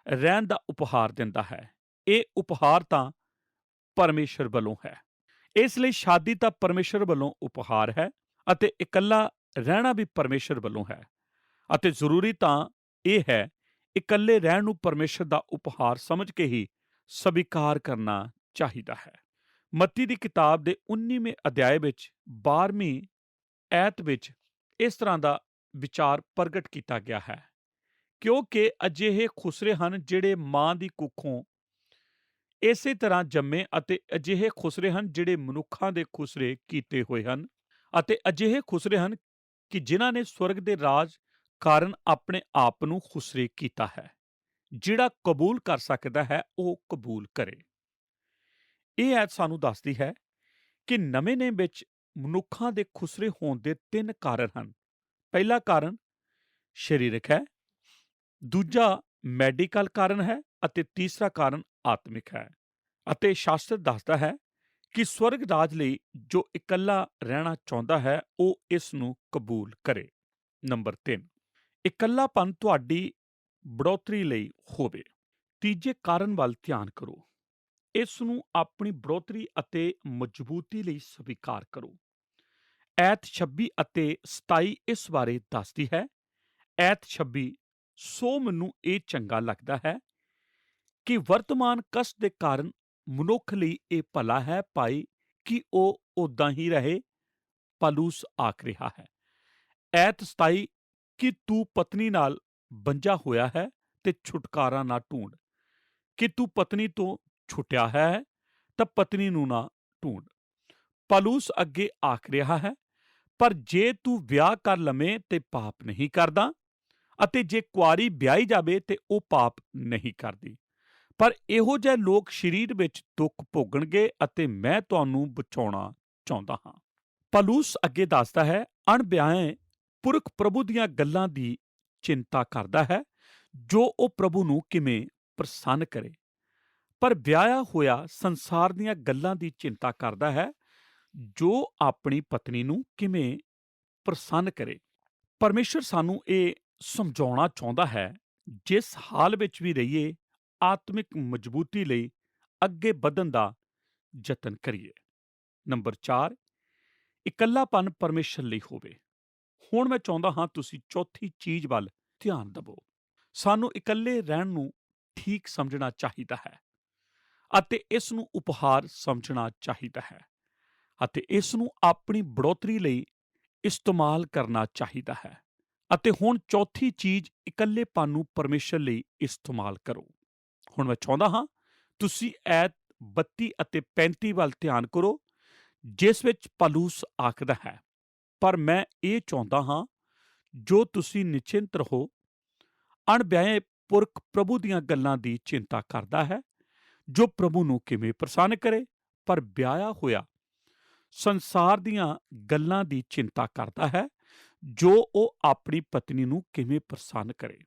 ਰਹਿਣ ਦਾ ਉਪਹਾਰ ਦਿੰਦਾ ਹੈ। ਇਹ ਉਪਹਾਰ ਤਾਂ ਪਰਮੇਸ਼ਰ ਵੱਲੋਂ ਹੈ। ਇਸ ਲਈ ਸ਼ਾਦੀ ਤਾਂ ਪਰਮੇਸ਼ਰ ਵੱਲੋਂ ਉਪਹਾਰ ਹੈ ਅਤੇ ਇਕੱਲਾ ਰਹਿਣਾ ਵੀ ਪਰਮੇਸ਼ਰ ਵੱਲੋਂ ਹੈ। ਅਤੇ ਜ਼ਰੂਰੀ ਤਾਂ ਇਹ ਹੈ ਇਕੱਲੇ ਰਹਿਣ ਨੂੰ ਪਰਮੇਸ਼ਰ ਦਾ ਉਪਹਾਰ ਸਮਝ ਕੇ ਹੀ ਸਵੀਕਾਰ ਕਰਨਾ ਚਾਹੀਦਾ ਹੈ। ਮੱਤੀ ਦੀ ਕਿਤਾਬ ਦੇ 19ਵੇਂ ਅਧਿਆਏ ਵਿੱਚ 12ਵੀਂ ਐਤ ਵਿੱਚ ਇਸ ਤਰ੍ਹਾਂ ਦਾ ਵਿਚਾਰ ਪ੍ਰਗਟ ਕੀਤਾ ਗਿਆ ਹੈ, ਕਿਉਂਕਿ ਅਜਿਹੇ ਖੁਸਰੇ ਹਨ ਜਿਹੜੇ ਮਾਂ ਦੀ ਕੁੱਖੋਂ ਇਸੇ ਤਰ੍ਹਾਂ ਜੰਮੇ ਅਤੇ ਅਜਿਹੇ ਖੁਸਰੇ ਹਨ ਜਿਹੜੇ ਮਨੁੱਖਾਂ ਦੇ ਖੁਸਰੇ ਕੀਤੇ ਹੋਏ ਹਨ ਅਤੇ ਅਜਿਹੇ ਖੁਸਰੇ ਹਨ ਕਿ ਜਿਨ੍ਹਾਂ ਨੇ ਸਵਰਗ ਦੇ ਰਾਜ ਕਾਰਨ ਆਪਣੇ ਆਪ ਨੂੰ ਖੁਸਰੇ ਕੀਤਾ ਹੈ। ਜਿਹੜਾ ਕਬੂਲ ਕਰ ਸਕਦਾ ਹੈ ਉਹ ਕਬੂਲ ਕਰੇ। ਇਹ ਐਤ ਸਾਨੂੰ ਦੱਸਦੀ ਹੈ ਕਿ ਨਵੇਂ ਨੇਮ ਵਿੱਚ ਮਨੁੱਖਾਂ ਦੇ ਖੁਸਰੇ ਹੋਣ ਦੇ 3 ਕਾਰਨ ਹਨ। ਪਹਿਲਾ ਕਾਰਨ ਸਰੀਰਕ ਹੈ, ਦੂਜਾ ਮੈਡੀਕਲ ਕਾਰਨ ਹੈ ਅਤੇ ਤੀਸਰਾ ਕਾਰਨ ਆਤਮਿਕ ਹੈ। ਅਤੇ ਸ਼ਾਸਤਰ ਦੱਸਦਾ ਹੈ ਕਿ ਸਵਰਗ ਰਾਜ ਲਈ ਜੋ ਇਕੱਲਾ ਰਹਿਣਾ ਚਾਹੁੰਦਾ ਹੈ ਉਹ ਇਸ ਨੂੰ ਕਬੂਲ ਕਰੇ। ਨੰਬਰ 3, ਇਕੱਲਾਪਨ ਤੁਹਾਡੀ ਬੜੋਤਰੀ ਲਈ ਹੋਵੇ। ਤੀਜੇ ਕਾਰਨ ਵੱਲ ਧਿਆਨ ਕਰੋ। ਇਸ ਨੂੰ ਆਪਣੀ ਬੜੋਤਰੀ ਅਤੇ ਮਜ਼ਬੂਤੀ ਲਈ ਸਵੀਕਾਰ ਕਰੋ। ਐਤ 26 ਅਤੇ 27 ਇਸ ਬਾਰੇ ਦੱਸਦੀ ਹੈ। ਐਤ 26, ਸੋ ਮੈਨੂੰ ਇਹ ਚੰਗਾ ਲੱਗਦਾ ਹੈ ਕਿ ਵਰਤਮਾਨ ਕਸ਼ਟ ਦੇ ਕਾਰਨ ਮਨੁੱਖ ਲਈ ਇਹ ਭਲਾ ਹੈ ਭਾਈ ਕਿ ਉਹ ਉਦਾਂ ਹੀ ਰਹੇ। ਪੌਲੁਸ ਆਖ ਰਿਹਾ ਹੈ। ਐਤ 27, ਕਿ ਤੂੰ ਪਤਨੀ ਨਾਲ ਬੰਝਾ ਹੋਇਆ ਹੈ ਤੇ ਛੁਟਕਾਰਾ ਨਾ ਢੂੰਡ। ਕਿ ਤੂੰ ਪਤਨੀ ਤੋਂ ਛੁੱਟਿਆ ਹੈ ਤਾਂ ਪਤਨੀ ਨੂੰ ਨਾ ਢੂੰਡ। ਪੌਲੁਸ ਅੱਗੇ ਆਖ ਰਿਹਾ ਹੈ, ਪਰ ਜੇ ਤੂੰ ਵਿਆਹ ਕਰ ਲਵੇਂ ਤੇ ਪਾਪ ਨਹੀਂ ਕਰਦਾ, ਅਤੇ ਜੇ ਕੁਆਰੀ ਵਿਆਹੀ ਜਾਵੇ ਤੇ ਉਹ ਪਾਪ ਨਹੀਂ ਕਰਦੀ। ਪਰ ਇਹੋ ਜਿਹੇ ਲੋਕ ਸਰੀਰ ਵਿੱਚ ਦੁੱਖ ਭੋਗਣਗੇ ਅਤੇ ਮੈਂ ਤੁਹਾਨੂੰ ਬਚਾਉਣਾ ਚਾਹੁੰਦਾ ਹਾਂ। ਪੌਲੁਸ ਅੱਗੇ ਦੱਸਦਾ ਹੈ, ਅਣਵਿਆਹੇ ਪੁਰਖ ਪ੍ਰਭੂ ਦੀਆਂ ਗੱਲਾਂ ਦੀ ਚਿੰਤਾ ਕਰਦਾ ਹੈ, ਜੋ ਉਹ ਪ੍ਰਭੂ ਨੂੰ ਕਿਵੇਂ ਪ੍ਰਸੰਨ ਕਰੇ। ਪਰ ਵਿਆਹਿਆ ਹੋਇਆ ਸੰਸਾਰ ਦੀਆਂ ਗੱਲਾਂ ਦੀ ਚਿੰਤਾ ਕਰਦਾ ਹੈ, ਜੋ ਆਪਣੀ ਪਤਨੀ ਨੂੰ ਕਿਵੇਂ ਪ੍ਰਸੰਨ ਕਰੇ। ਪਰਮੇਸ਼ਰ ਸਾਨੂੰ ਇਹ ਸਮਝਾਉਣਾ ਚਾਹੁੰਦਾ ਹੈ, ਜਿਸ ਹਾਲ ਵਿੱਚ ਵੀ ਰਹੀਏ ਆਤਮਿਕ ਮਜ਼ਬੂਤੀ ਲਈ ਅੱਗੇ ਵਧਣ ਦਾ ਯਤਨ ਕਰੀਏ। ਨੰਬਰ 4, ਇਕੱਲਾਪਨ ਪਰਮੇਸ਼ਰ ਲਈ ਹੋਵੇ। ਹੁਣ ਮੈਂ ਚਾਹੁੰਦਾ ਹਾਂ ਤੁਸੀਂ ਚੌਥੀ ਚੀਜ਼ ਵੱਲ ਧਿਆਨ ਦੇਵੋ। ਸਾਨੂੰ ਇਕੱਲੇ ਰਹਿਣ ਨੂੰ ਠੀਕ ਸਮਝਣਾ ਚਾਹੀਦਾ ਹੈ ਅਤੇ ਇਸ ਨੂੰ ਉਪਹਾਰ ਸਮਝਣਾ ਚਾਹੀਦਾ ਹੈ ਅਤੇ ਇਸ ਨੂੰ ਆਪਣੀ ਬੜੋਤਰੀ ਲਈ ਇਸਤੇਮਾਲ ਕਰਨਾ ਚਾਹੀਦਾ ਹੈ। ਅਤੇ ਹੁਣ ਚੌਥੀ ਚੀਜ਼, ਇਕੱਲੇਪਨ ਨੂੰ ਪਰਮੇਸ਼ਰ ਲਈ ਇਸਤੇਮਾਲ ਕਰੋ। ਹੁਣ ਮੈਂ ਚਾਹੁੰਦਾ ਹਾਂ ਤੁਸੀਂ ਐਤ 32 ਅਤੇ 35 ਵੱਲ ਧਿਆਨ ਕਰੋ, ਜਿਸ ਵਿੱਚ ਪੌਲੁਸ ਆਖਦਾ ਹੈ, ਪਰ ਮੈਂ ਇਹ ਚਾਹੁੰਦਾ ਹਾਂ ਜੋ ਤੁਸੀਂ ਨਿਚਿੰਤ ਰਹੋ। ਅਣਵਿਆਹੇ ਪੁਰਖ ਪ੍ਰਭੂ ਦੀਆਂ ਗੱਲਾਂ ਦੀ ਚਿੰਤਾ ਕਰਦਾ ਹੈ, ਜੋ ਪ੍ਰਭੂ ਨੂੰ ਕਿਵੇਂ ਪ੍ਰਸੰਨ ਕਰੇ। ਪਰ ਵਿਆਹਿਆ ਹੋਇਆ ਸੰਸਾਰ ਦੀਆਂ ਗੱਲਾਂ ਦੀ ਚਿੰਤਾ ਕਰਦਾ ਹੈ, ਜੋ ਉਹ ਆਪਣੀ ਪਤਨੀ ਨੂੰ ਕਿਵੇਂ ਪ੍ਰਸੰਨ ਕਰੇ।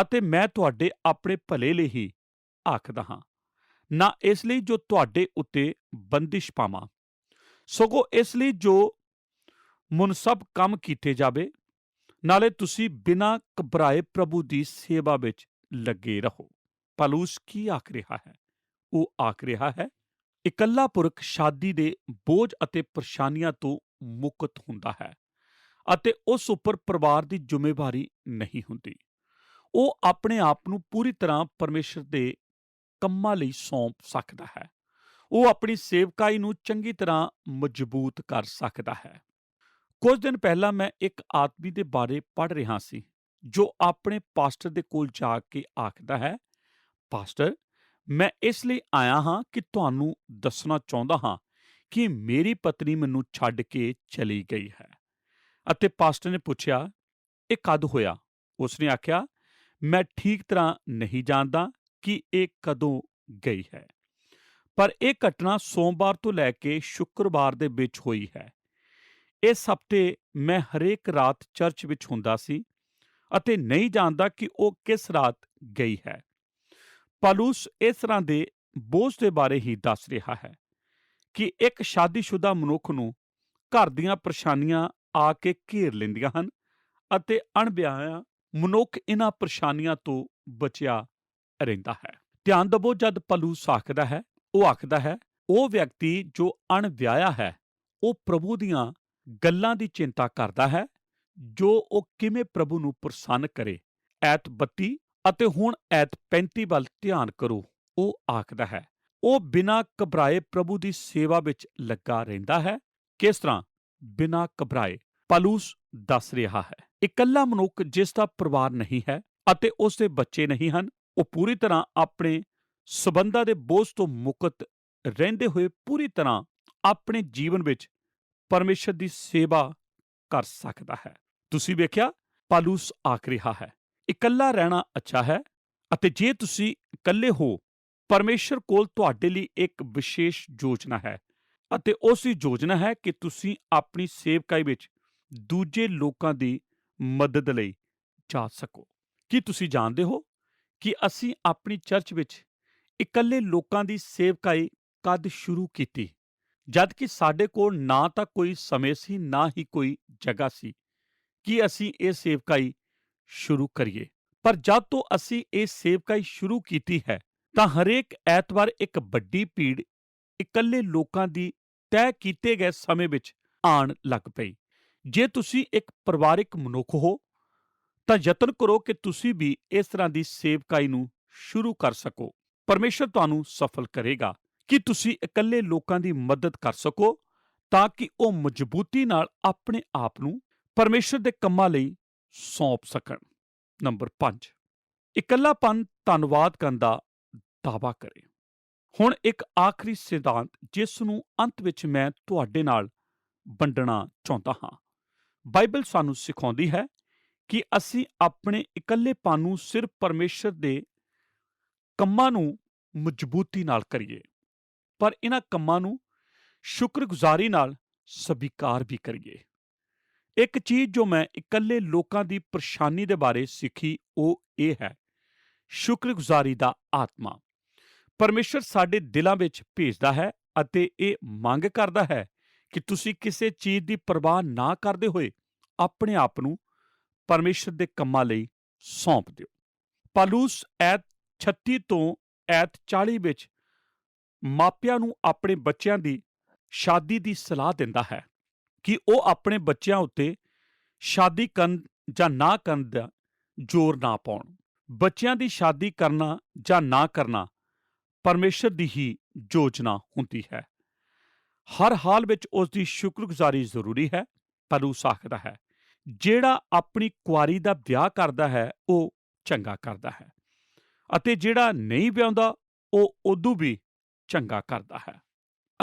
ਅਤੇ ਮੈਂ ਤੁਹਾਡੇ ਆਪਣੇ ਭਲੇ ਲਈ ਹੀ ਆਖਦਾ ਹਾਂ, ਨਾ ਇਸ ਲਈ ਜੋ ਤੁਹਾਡੇ ਉੱਤੇ ਬੰਦਿਸ਼ ਪਾਵਾਂ, ਸਗੋਂ ਇਸ ਲਈ ਜੋ ਮੁਨਸਬ ਕੰਮ ਕੀਤੇ ਜਾਵੇ। ਨਾਲੇ ਤੁਸੀਂ ਬਿਨਾਂ ਘਬਰਾਏ ਪ੍ਰਭੂ ਦੀ ਸੇਵਾ ਵਿੱਚ ਲੱਗੇ ਰਹੋ। ਪੌਲੁਸ ਕੀ ਆਖ ਰਿਹਾ ਹੈ? ਉਹ ਆਖ ਰਿਹਾ ਹੈ, ਇਕੱਲਾ ਪੁਰਖ ਸ਼ਾਦੀ ਦੇ ਬੋਝ ਅਤੇ ਪਰੇਸ਼ਾਨੀਆਂ ਤੋਂ ਮੁਕਤ ਹੁੰਦਾ ਹੈ ਅਤੇ ਉਸ ਉੱਪਰ ਪਰਿਵਾਰ ਦੀ ਜ਼ਿੰਮੇਵਾਰੀ ਨਹੀਂ ਹੁੰਦੀ। ਉਹ ਆਪਣੇ ਆਪ ਨੂੰ ਪੂਰੀ ਤਰ੍ਹਾਂ ਪਰਮੇਸ਼ਰ ਦੇ ਕੰਮਾਂ ਲਈ ਸੌਂਪ ਸਕਦਾ ਹੈ। ਉਹ ਆਪਣੀ ਸੇਵਕਾਈ ਨੂੰ ਚੰਗੀ ਤਰ੍ਹਾਂ ਮਜ਼ਬੂਤ ਕਰ ਸਕਦਾ ਹੈ। ਕੁਝ ਦਿਨ ਪਹਿਲਾਂ ਮੈਂ ਇੱਕ ਆਦਮੀ ਦੇ ਬਾਰੇ ਪੜ੍ਹ ਰਿਹਾ ਸੀ, ਜੋ ਆਪਣੇ ਪਾਸਟਰ ਦੇ ਕੋਲ ਜਾ ਕੇ ਆਖਦਾ ਹੈ, ਪਾਸਟਰ, ਮੈਂ ਇਸ ਲਈ ਆਇਆ ਹਾਂ ਕਿ ਤੁਹਾਨੂੰ ਦੱਸਣਾ ਚਾਹੁੰਦਾ ਹਾਂ ਕਿ ਮੇਰੀ ਪਤਨੀ ਮੈਨੂੰ ਛੱਡ ਕੇ ਚਲੀ ਗਈ ਹੈ। ਅਤੇ ਪਾਸਟਰ ਨੇ ਪੁੱਛਿਆ, ਇਹ ਕਦ ਹੋਇਆ? ਉਸਨੇ ਆਖਿਆ, ਮੈਂ ਠੀਕ ਤਰ੍ਹਾਂ ਨਹੀਂ ਜਾਣਦਾ ਕਿ ਇਹ ਕਦੋਂ ਗਈ ਹੈ, ਪਰ ਇਹ ਘਟਨਾ ਸੋਮਵਾਰ ਤੋਂ ਲੈ ਕੇ ਸ਼ੁੱਕਰਵਾਰ ਦੇ ਵਿੱਚ ਹੋਈ ਹੈ। ਇਸ ਹਫ਼ਤੇ ਮੈਂ ਹਰੇਕ ਰਾਤ ਚਰਚ ਵਿੱਚ ਹੁੰਦਾ ਸੀ ਅਤੇ ਨਹੀਂ ਜਾਣਦਾ ਕਿ ਉਹ ਕਿਸ ਰਾਤ ਗਈ ਹੈ। ਪੌਲੁਸ ਇਸ ਤਰ੍ਹਾਂ ਦੇ ਬੋਝ ਦੇ ਬਾਰੇ ਹੀ ਦੱਸ ਰਿਹਾ ਹੈ ਕਿ ਇੱਕ ਸ਼ਾਦੀशुदा ਮਨੁੱਖ ਨੂੰ ਘਰ ਦੀਆਂ ਪਰੇਸ਼ਾਨੀਆਂ ਆ ਕੇ ਘੇਰ ਲੈਂਦੀਆਂ ਹਨ ਅਤੇ ਅਣਵਿਆਹਿਆ ਮਨੁੱਖ ਇਹਨਾਂ ਪਰੇਸ਼ਾਨੀਆਂ ਤੋਂ ਬਚਿਆ ਰਹਿੰਦਾ ਹੈ। ਧਿਆਨ ਦੇਵੋ, ਜਦ ਪੌਲੁਸ ਆਖਦਾ ਹੈ, ਉਹ ਆਖਦਾ ਹੈ ਉਹ ਵਿਅਕਤੀ ਜੋ ਅਣਵਿਆਹਿਆ ਹੈ, ਉਹ ਪ੍ਰਭੂ ਦੀਆਂ ਗੱਲਾਂ ਦੀ ਚਿੰਤਾ ਕਰਦਾ ਹੈ, ਜੋ ਉਹ ਕਿਵੇਂ ਪ੍ਰਭੂ ਨੂੰ ਪ੍ਰਸੰਨ ਕਰੇ। ਐਤ 32 ਅਤੇ ਹੁਣ ਐਤ 35 ਵੱਲ ਧਿਆਨ ਕਰੋ। ਉਹ ਆਖਦਾ ਹੈ, ਉਹ ਬਿਨਾਂ ਘਬਰਾਏ ਪ੍ਰਭੂ ਦੀ ਸੇਵਾ ਵਿੱਚ ਲੱਗਾ ਰਹਿੰਦਾ ਹੈ। ਕਿਸ ਤਰ੍ਹਾਂ ਬਿਨਾਂ ਘਬਰਾਏ? ਪੌਲੁਸ ਦੱਸ ਰਿਹਾ ਹੈ, ਇਕੱਲਾ ਮਨੁੱਖ ਜਿਸ ਦਾ ਪਰਿਵਾਰ ਨਹੀਂ ਹੈ ਅਤੇ ਉਸ ਦੇ ਬੱਚੇ ਨਹੀਂ ਹਨ, ਉਹ ਪੂਰੀ ਤਰ੍ਹਾਂ ਆਪਣੇ ਸਬੰਧਾਂ ਦੇ ਬੋਝ ਤੋਂ ਮੁਕਤ ਰਹਿੰਦੇ ਹੋਏ ਪੂਰੀ ਤਰ੍ਹਾਂ ਆਪਣੇ ਜੀਵਨ ਵਿੱਚ ਪਰਮੇਸ਼ਰ ਦੀ ਸੇਵਾ ਕਰ ਸਕਦਾ ਹੈ। ਤੁਸੀਂ ਵੇਖਿਆ, ਪੌਲੁਸ ਆਖ ਰਿਹਾ ਹੈ, ਇਕੱਲਾ ਰਹਿਣਾ ਅੱਛਾ ਹੈ ਅਤੇ ਜੇ ਤੁਸੀਂ ਇਕੱਲੇ ਹੋ, ਪਰਮੇਸ਼ਰ ਕੋਲ ਤੁਹਾਡੇ ਲਈ ਇੱਕ ਵਿਸ਼ੇਸ਼ ਯੋਜਨਾ ਹੈ ਅਤੇ ਉਸ ਦੀ ਯੋਜਨਾ ਹੈ ਕਿ ਤੁਸੀਂ ਆਪਣੀ ਸੇਵਕਾਈ ਵਿੱਚ ਦੂਜੇ ਲੋਕਾਂ ਦੀ ਮਦਦ ਲਈ ਜਾ ਸਕੋ। ਕੀ ਤੁਸੀਂ ਜਾਣਦੇ ਹੋ ਕਿ ਅਸੀਂ ਆਪਣੀ ਚਰਚ ਵਿੱਚ ਇਕੱਲੇ ਲੋਕਾਂ ਦੀ ਸੇਵਕਾਈ ਕਦ ਸ਼ੁਰੂ ਕੀਤੀ? ਜਦ ਕਿ ਸਾਡੇ ਕੋਲ ਨਾ ਤਾਂ ਕੋਈ ਸਮੇਂ ਸੀ, ਨਾ ਹੀ ਕੋਈ ਜਗ੍ਹਾ ਸੀ ਕਿ ਅਸੀਂ ਇਹ ਸੇਵਕਾਈ ਸ਼ੁਰੂ ਕਰੀਏ। ਪਰ ਜਦ ਤੋਂ ਅਸੀਂ ਇਹ ਸੇਵਕਾਈ ਸ਼ੁਰੂ ਕੀਤੀ ਹੈ, ਤਾਂ ਹਰੇਕ ਐਤਵਾਰ ਇੱਕ ਵੱਡੀ ਭੀੜ ਇਕੱਲੇ ਲੋਕਾਂ ਦੀ ਤੈਅ ਕੀਤੇ ਗਏ ਸਮੇਂ ਵਿੱਚ ਆਉਣ ਲੱਗ ਪਈ। ਜੇ ਤੁਸੀਂ ਇੱਕ ਪਰਿਵਾਰਿਕ ਮਨੁੱਖ ਹੋ, ਤਾਂ ਯਤਨ ਕਰੋ ਕਿ ਤੁਸੀਂ ਵੀ ਇਸ ਤਰ੍ਹਾਂ ਦੀ ਸੇਵਕਾਈ ਨੂੰ ਸ਼ੁਰੂ ਕਰ ਸਕੋ। ਪਰਮੇਸ਼ਰ ਤੁਹਾਨੂੰ ਸਫਲ ਕਰੇਗਾ ਕਿ ਤੁਸੀਂ ਇਕੱਲੇ ਲੋਕਾਂ ਦੀ ਮਦਦ ਕਰ ਸਕੋ, ਤਾਂ ਕਿ ਉਹ ਮਜ਼ਬੂਤੀ ਨਾਲ ਆਪਣੇ ਆਪ ਨੂੰ ਪਰਮੇਸ਼ਰ ਦੇ ਕੰਮਾਂ ਲਈ ਸੌਂਪ ਸਕਣ। ਨੰਬਰ 5, ਇਕੱਲਾਪਨ ਧੰਨਵਾਦ ਕਰਨ ਦਾ ਦਾਅਵਾ ਕਰੇ। ਹੁਣ ਇੱਕ ਆਖਰੀ ਸਿਧਾਂਤ, ਜਿਸ ਨੂੰ ਅੰਤ ਵਿੱਚ ਮੈਂ ਤੁਹਾਡੇ ਨਾਲ ਵੰਡਣਾ ਚਾਹੁੰਦਾ ਹਾਂ। ਬਾਈਬਲ ਸਾਨੂੰ ਸਿਖਾਉਂਦੀ ਹੈ ਕਿ ਅਸੀਂ ਆਪਣੇ ਇਕੱਲੇਪਨ ਨੂੰ ਸਿਰਫ ਪਰਮੇਸ਼ਰ ਦੇ ਕੰਮਾਂ ਨੂੰ ਮਜ਼ਬੂਤੀ ਨਾਲ ਕਰੀਏ, ਪਰ ਇਹਨਾਂ ਕੰਮਾਂ ਨੂੰ ਸ਼ੁਕਰਗੁਜ਼ਾਰੀ ਨਾਲ ਸਵੀਕਾਰ ਵੀ ਕਰੀਏ। ਇੱਕ ਚੀਜ਼ ਜੋ ਮੈਂ ਇਕੱਲੇ ਲੋਕਾਂ ਦੀ ਪਰੇਸ਼ਾਨੀ ਦੇ ਬਾਰੇ ਸਿੱਖੀ, ਉਹ ਇਹ ਹੈ ਸ਼ੁਕਰਗੁਜ਼ਾਰੀ ਦਾ ਆਤਮਾ। ਪਰਮੇਸ਼ਰ ਸਾਡੇ ਦਿਲਾਂ ਵਿੱਚ ਭੇਜਦਾ ਹੈ ਅਤੇ ਇਹ ਮੰਗ ਕਰਦਾ ਹੈ ਕਿ ਤੁਸੀਂ ਕਿਸੇ ਚੀਜ਼ ਦੀ ਪਰਵਾਹ ਨਾ ਕਰਦੇ ਹੋਏ ਆਪਣੇ ਆਪ ਨੂੰ ਪਰਮੇਸ਼ਰ ਦੇ ਕੰਮਾਂ ਲਈ ਸੌਂਪ ਦਿਓ। ਪੌਲੁਸ ਐਤ 36 ਤੋਂ ਐਤ 40 ਵਿੱਚ ਮਾਪਿਆਂ ਨੂੰ ਆਪਣੇ ਬੱਚਿਆਂ ਦੀ ਸ਼ਾਦੀ ਦੀ ਸਲਾਹ ਦਿੰਦਾ ਹੈ ਕਿ ਉਹ ਆਪਣੇ ਬੱਚਿਆਂ ਉੱਤੇ ਸ਼ਾਦੀ ਕਰਨ ਜਾਂ ਨਾ ਕਰਨ ਦਾ ਜ਼ੋਰ ਨਾ ਪਾਉਣ। ਬੱਚਿਆਂ ਦੀ ਸ਼ਾਦੀ ਕਰਨਾ ਜਾਂ ਨਾ ਕਰਨਾ ਪਰਮੇਸ਼ਰ ਦੀ ਹੀ ਯੋਜਨਾ ਹੁੰਦੀ ਹੈ। ਹਰ ਹਾਲ ਵਿੱਚ ਉਸ ਦੀ ਸ਼ੁਕਰਗੁਜ਼ਾਰੀ ਜ਼ਰੂਰੀ ਹੈ। ਪੌਲੁਸ ਆਖਦਾ ਹੈ, ਜਿਹੜਾ ਆਪਣੀ ਕੁਆਰੀ ਦਾ ਵਿਆਹ ਕਰਦਾ ਹੈ, ਉਹ ਚੰਗਾ ਕਰਦਾ ਹੈ, ਅਤੇ ਜਿਹੜਾ ਨਹੀਂ ਵਿਆਹੁੰਦਾ, ਉਹ ਉਦੋਂ ਵੀ ਚੰਗਾ ਕਰਦਾ ਹੈ।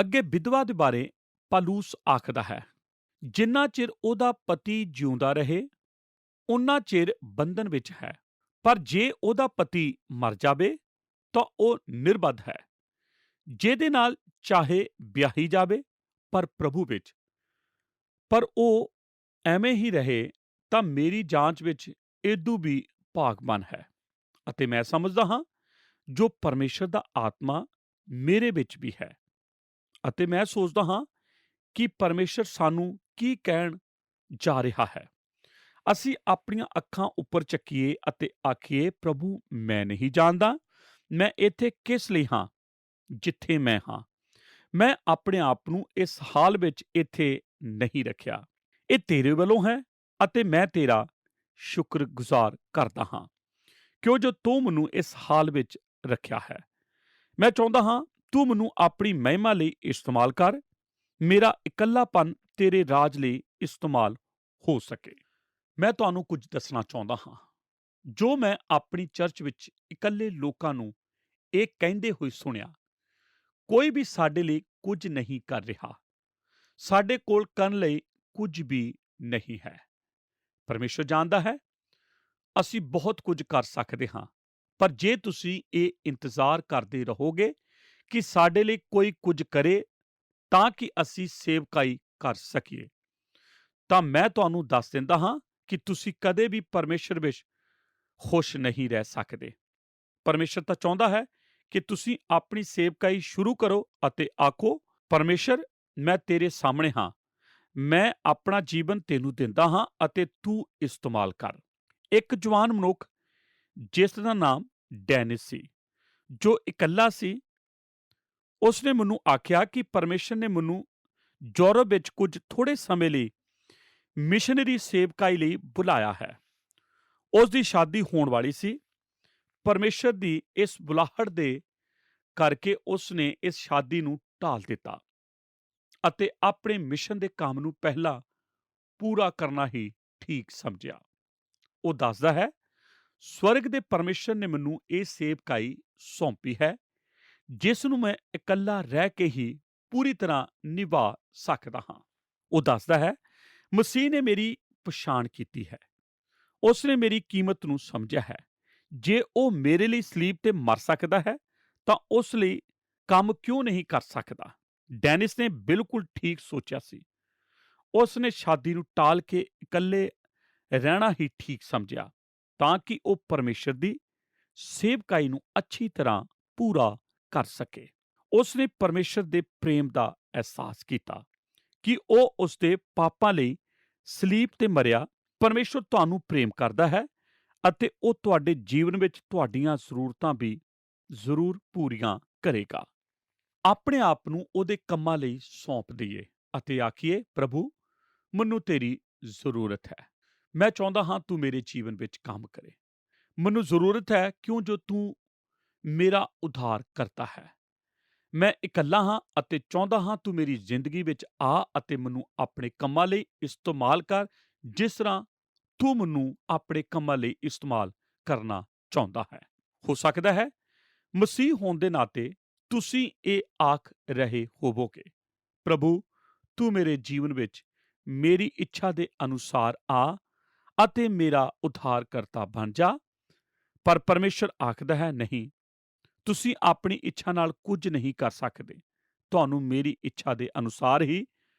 ਅੱਗੇ ਵਿਧਵਾ ਦੇ ਬਾਰੇ ਪੌਲੁਸ ਆਖਦਾ ਹੈ, ਜਿੰਨਾ ਚਿਰ ਉਹਦਾ ਪਤੀ ਜਿਉਂਦਾ ਰਹੇ, ਉਨਾ ਚਿਰ ਬੰਧਨ ਵਿੱਚ ਹੈ, ਪਰ ਜੇ ਉਹਦਾ ਪਤੀ ਮਰ ਜਾਵੇ ਤਾਂ ਉਹ ਨਿਰਬੱਧ ਹੈ। ਜਿਹਦੇ ਨਾਲ ਚਾਹੇ ਵਿਆਹੀ ਜਾਵੇ ਪਰ ਪ੍ਰਭੂ ਵਿੱਚ, ਪਰ ਉਹ ਐਵੇਂ ਹੀ ਰਹੇ ਤਾਂ ਮੇਰੀ ਜਾਂਚ ਵਿੱਚ ਏਦੂ ਵੀ ਭਾਗਵਾਨ ਹੈ। ਅਤੇ ਮੈਂ ਸਮਝਦਾ ਹਾਂ ਜੋ ਪਰਮੇਸ਼ਰ ਦਾ ਆਤਮਾ ਮੇਰੇ ਵਿੱਚ ਵੀ ਹੈ, ਅਤੇ ਮੈਂ ਸੋਚਦਾ ਹਾਂ ਕਿ ਪਰਮੇਸ਼ਰ ਸਾਨੂੰ ਕੀ ਕਹਿਣ ਜਾ ਰਿਹਾ ਹੈ। ਅਸੀਂ ਆਪਣੀਆਂ ਅੱਖਾਂ ਉੱਪਰ ਚੱਕੀਏ ਅਤੇ ਆਖੀਏ, ਪ੍ਰਭੂ ਮੈਂ ਨਹੀਂ ਜਾਣਦਾ ਮੈਂ ਇੱਥੇ ਕਿਸ ਲਈ ਹਾਂ ਜਿੱਥੇ ਮੈਂ ਹਾਂ। ਮੈਂ ਆਪਣੇ ਆਪ ਨੂੰ ਇਸ ਹਾਲ ਵਿੱਚ ਇੱਥੇ ਨਹੀਂ ਰੱਖਿਆ। ਇਹ ਤੇਰੇ ਵੱਲੋਂ ਹੈ ਅਤੇ ਮੈਂ ਤੇਰਾ ਸ਼ੁਕਰਗੁਜ਼ਾਰ ਕਰਦਾ ਹਾਂ ਕਿਉਂ ਜੋ ਤੂੰ ਮੈਨੂੰ ਇਸ ਹਾਲ ਵਿੱਚ ਰੱਖਿਆ ਹੈ। ਮੈਂ ਚਾਹੁੰਦਾ ਹਾਂ ਤੂੰ ਮੈਨੂੰ ਆਪਣੀ ਮਹਿਮਾ ਲਈ ਇਸਤੇਮਾਲ ਕਰ, ਮੇਰਾ ਇਕੱਲਾਪਨ ਤੇਰੇ ਰਾਜ ਲਈ ਇਸਤੇਮਾਲ ਹੋ ਸਕੇ। ਮੈਂ ਤੁਹਾਨੂੰ ਕੁਝ ਦੱਸਣਾ ਚਾਹੁੰਦਾ ਹਾਂ ਜੋ ਮੈਂ ਆਪਣੀ ਚਰਚ ਵਿੱਚ ਇਕੱਲੇ ਲੋਕਾਂ ਨੂੰ ਇਹ ਕਹਿੰਦੇ ਹੋਏ ਸੁਣਿਆ, ਕੋਈ ਵੀ ਸਾਡੇ ਲਈ ਕੁਝ ਨਹੀਂ ਕਰ ਰਿਹਾ, ਸਾਡੇ ਕੋਲ ਕਰਨ ਲਈ ਕੁਝ ਵੀ ਨਹੀਂ ਹੈ। ਪਰਮੇਸ਼ਰ ਜਾਣਦਾ ਹੈ ਅਸੀਂ ਬਹੁਤ ਕੁਝ ਕਰ ਸਕਦੇ ਹਾਂ, ਪਰ ਜੇ ਤੁਸੀਂ ਇਹ ਇੰਤਜ਼ਾਰ ਕਰਦੇ ਰਹੋਗੇ ਕਿ ਸਾਡੇ ਲਈ ਕੋਈ ਕੁਝ ਕਰੇ ਤਾਂ ਕਿ ਅਸੀਂ ਸੇਵਕਾਈ ਕਰ ਸਕੀਏ, ਤਾਂ ਮੈਂ ਤੁਹਾਨੂੰ ਦੱਸ ਦਿੰਦਾ ਹਾਂ ਕਿ ਤੁਸੀਂ ਕਦੇ ਵੀ ਪਰਮੇਸ਼ਰ ਵਿੱਚ ਖੁਸ਼ ਨਹੀਂ ਰਹਿ ਸਕਦੇ। ਪਰਮੇਸ਼ਰ ਤਾਂ ਚਾਹੁੰਦਾ ਹੈ ਕਿ ਤੁਸੀਂ ਆਪਣੀ ਸੇਵਕਾਈ ਸ਼ੁਰੂ ਕਰੋ ਅਤੇ ਆਖੋ, ਪਰਮੇਸ਼ਰ ਮੈਂ ਤੇਰੇ ਸਾਹਮਣੇ ਹਾਂ, ਮੈਂ ਆਪਣਾ ਜੀਵਨ ਤੈਨੂੰ ਦਿੰਦਾ ਹਾਂ ਅਤੇ ਤੂੰ ਇਸਤੇਮਾਲ ਕਰ। ਇੱਕ ਜਵਾਨ ਮਨੁੱਖ ਜਿਸ ਦਾ ਨਾਮ ਡੈਨਿਸ ਸੀ, ਜੋ ਇਕੱਲਾ ਸੀ, ਉਸਨੇ ਮੈਨੂੰ ਆਖਿਆ ਕਿ ਪਰਮੇਸ਼ਰ ਨੇ ਮੈਨੂੰ ਯੂਰਪ ਵਿੱਚ ਕੁਝ ਥੋੜੇ ਸਮੇਂ ਲਈ ਮਿਸ਼ਨਰੀ ਸੇਵਕਾਈ ਲਈ ਬੁਲਾਇਆ ਹੈ। ਉਸ ਦੀ ਸ਼ਾਦੀ ਹੋਣ ਵਾਲੀ ਸੀ। ਪਰਮੇਸ਼ਰ ਦੀ ਇਸ ਬੁਲਾਹਟ ਦੇ ਕਰਕੇ ਉਸ ਨੇ ਇਸ ਸ਼ਾਦੀ ਨੂੰ ਢਾਲ ਦਿੱਤਾ ਅਤੇ ਆਪਣੇ ਮਿਸ਼ਨ ਦੇ ਕੰਮ ਨੂੰ ਪਹਿਲਾਂ ਪੂਰਾ ਕਰਨਾ ਹੀ ਠੀਕ ਸਮਝਿਆ। ਉਹ ਦੱਸਦਾ ਹੈ, ਸਵਰਗ ਦੇ ਪਰਮੇਸ਼ਰ ਨੇ ਮੈਨੂੰ ਇਹ ਸੇਵਕਾਈ ਸੌਂਪੀ ਹੈ ਜਿਸ ਨੂੰ ਮੈਂ ਇਕੱਲਾ ਰਹਿ ਕੇ ਹੀ ਪੂਰੀ ਤਰ੍ਹਾਂ ਨਿਭਾ ਸਕਦਾ ਹਾਂ। ਉਹ ਦੱਸਦਾ ਹੈ, ਮਸੀਹ ਨੇ ਮੇਰੀ ਪਛਾਣ ਕੀਤੀ ਹੈ, ਉਸ ਨੇ ਮੇਰੀ ਕੀਮਤ ਨੂੰ ਸਮਝਿਆ ਹੈ। ਜੇ ਉਹ ਮੇਰੇ ਲਈ ਸਲੀਬ ਤੇ ਮਰ ਸਕਦਾ ਹੈ ਤਾਂ ਉਸ ਲਈ ਕੰਮ ਕਿਉਂ ਨਹੀਂ ਕਰ ਸਕਦਾ। ਡੈਨਿਸ ਨੇ ਬਿਲਕੁਲ ਠੀਕ ਸੋਚਿਆ ਸੀ। ਉਸ ਨੇ ਸ਼ਾਦੀ ਨੂੰ ਟਾਲ ਕੇ ਇਕੱਲੇ ਰਹਿਣਾ ਹੀ ਠੀਕ ਸਮਝਿਆ ਤਾਂ ਕਿ ਉਹ ਪਰਮੇਸ਼ਰ ਦੀ ਸੇਵਕਾਈ ਨੂੰ ਅੱਛੀ ਤਰ੍ਹਾਂ ਪੂਰਾ ਕਰ ਸਕੇ। ਉਸ ਨੇ ਪਰਮੇਸ਼ਰ ਦੇ ਪ੍ਰੇਮ ਦਾ ਅਹਿਸਾਸ ਕੀਤਾ ਕਿ ਉਹ ਉਸਦੇ ਪਾਪਾਂ ਲਈ ਸਲੀਬ ਤੇ ਮਰਿਆ। ਪਰਮੇਸ਼ਰ ਤੁਹਾਨੂੰ ਪ੍ਰੇਮ ਕਰਦਾ ਹੈ ਅਤੇ ਉਹ ਤੁਹਾਡੇ ਜੀਵਨ ਵਿੱਚ ਤੁਹਾਡੀਆਂ ਜ਼ਰੂਰਤਾਂ ਵੀ ਜ਼ਰੂਰ ਪੂਰੀਆਂ ਕਰੇਗਾ। ਆਪਣੇ ਆਪ ਨੂੰ ਉਹਦੇ ਕੰਮਾਂ ਲਈ ਸੌਂਪ ਦਈਏ ਅਤੇ ਆਖੀਏ, ਪ੍ਰਭੂ ਮੈਨੂੰ ਤੇਰੀ ਜ਼ਰੂਰਤ ਹੈ। ਮੈਂ ਚਾਹੁੰਦਾ ਹਾਂ ਤੂੰ ਮੇਰੇ ਜੀਵਨ ਵਿੱਚ ਕੰਮ ਕਰੇ। ਮੈਨੂੰ ਜ਼ਰੂਰਤ ਹੈ ਕਿਉਂ ਜੋ ਤੂੰ ਮੇਰਾ ਉਧਾਰ ਕਰਤਾ ਹੈ। ਮੈਂ ਇਕੱਲਾ ਹਾਂ ਅਤੇ ਚਾਹੁੰਦਾ ਹਾਂ ਤੂੰ ਮੇਰੀ ਜ਼ਿੰਦਗੀ ਵਿੱਚ ਆ ਅਤੇ ਮੈਨੂੰ ਆਪਣੇ ਕੰਮਾਂ ਲਈ ਇਸਤੇਮਾਲ ਕਰ, ਜਿਸ ਤਰ੍ਹਾਂ ਤੂੰ ਮੈਨੂੰ ਆਪਣੇ ਕੰਮਾਂ ਲਈ ਇਸਤੇਮਾਲ ਕਰਨਾ ਚਾਹੁੰਦਾ ਹੈ। ਹੋ ਸਕਦਾ ਹੈ ਮਸੀਹ ਹੋਣ ਦੇ ਨਾਤੇ ਤੁਸੀਂ ਇਹ ਆਖ ਰਹੇ ਹੋਵੋਗੇ, ਪ੍ਰਭੂ ਤੂੰ ਮੇਰੇ ਜੀਵਨ ਵਿੱਚ ਮੇਰੀ ਇੱਛਾ ਦੇ ਅਨੁਸਾਰ ਆ ਅਤੇ ਮੇਰਾ ਉਧਾਰਕਰਤਾ ਬਣ ਜਾ। ਪਰ ਪਰਮੇਸ਼ਰ ਆਖਦਾ ਹੈ, ਨਹੀਂ, ਤੁਸੀਂ ਆਪਣੀ ਇੱਛਾ ਨਾਲ ਕੁਝ ਨਹੀਂ ਕਰ ਸਕਦੇ। ਤੁਹਾਨੂੰ ਮੇਰੀ ਇੱਛਾ ਦੇ ਅਨੁਸਾਰ ਹੀ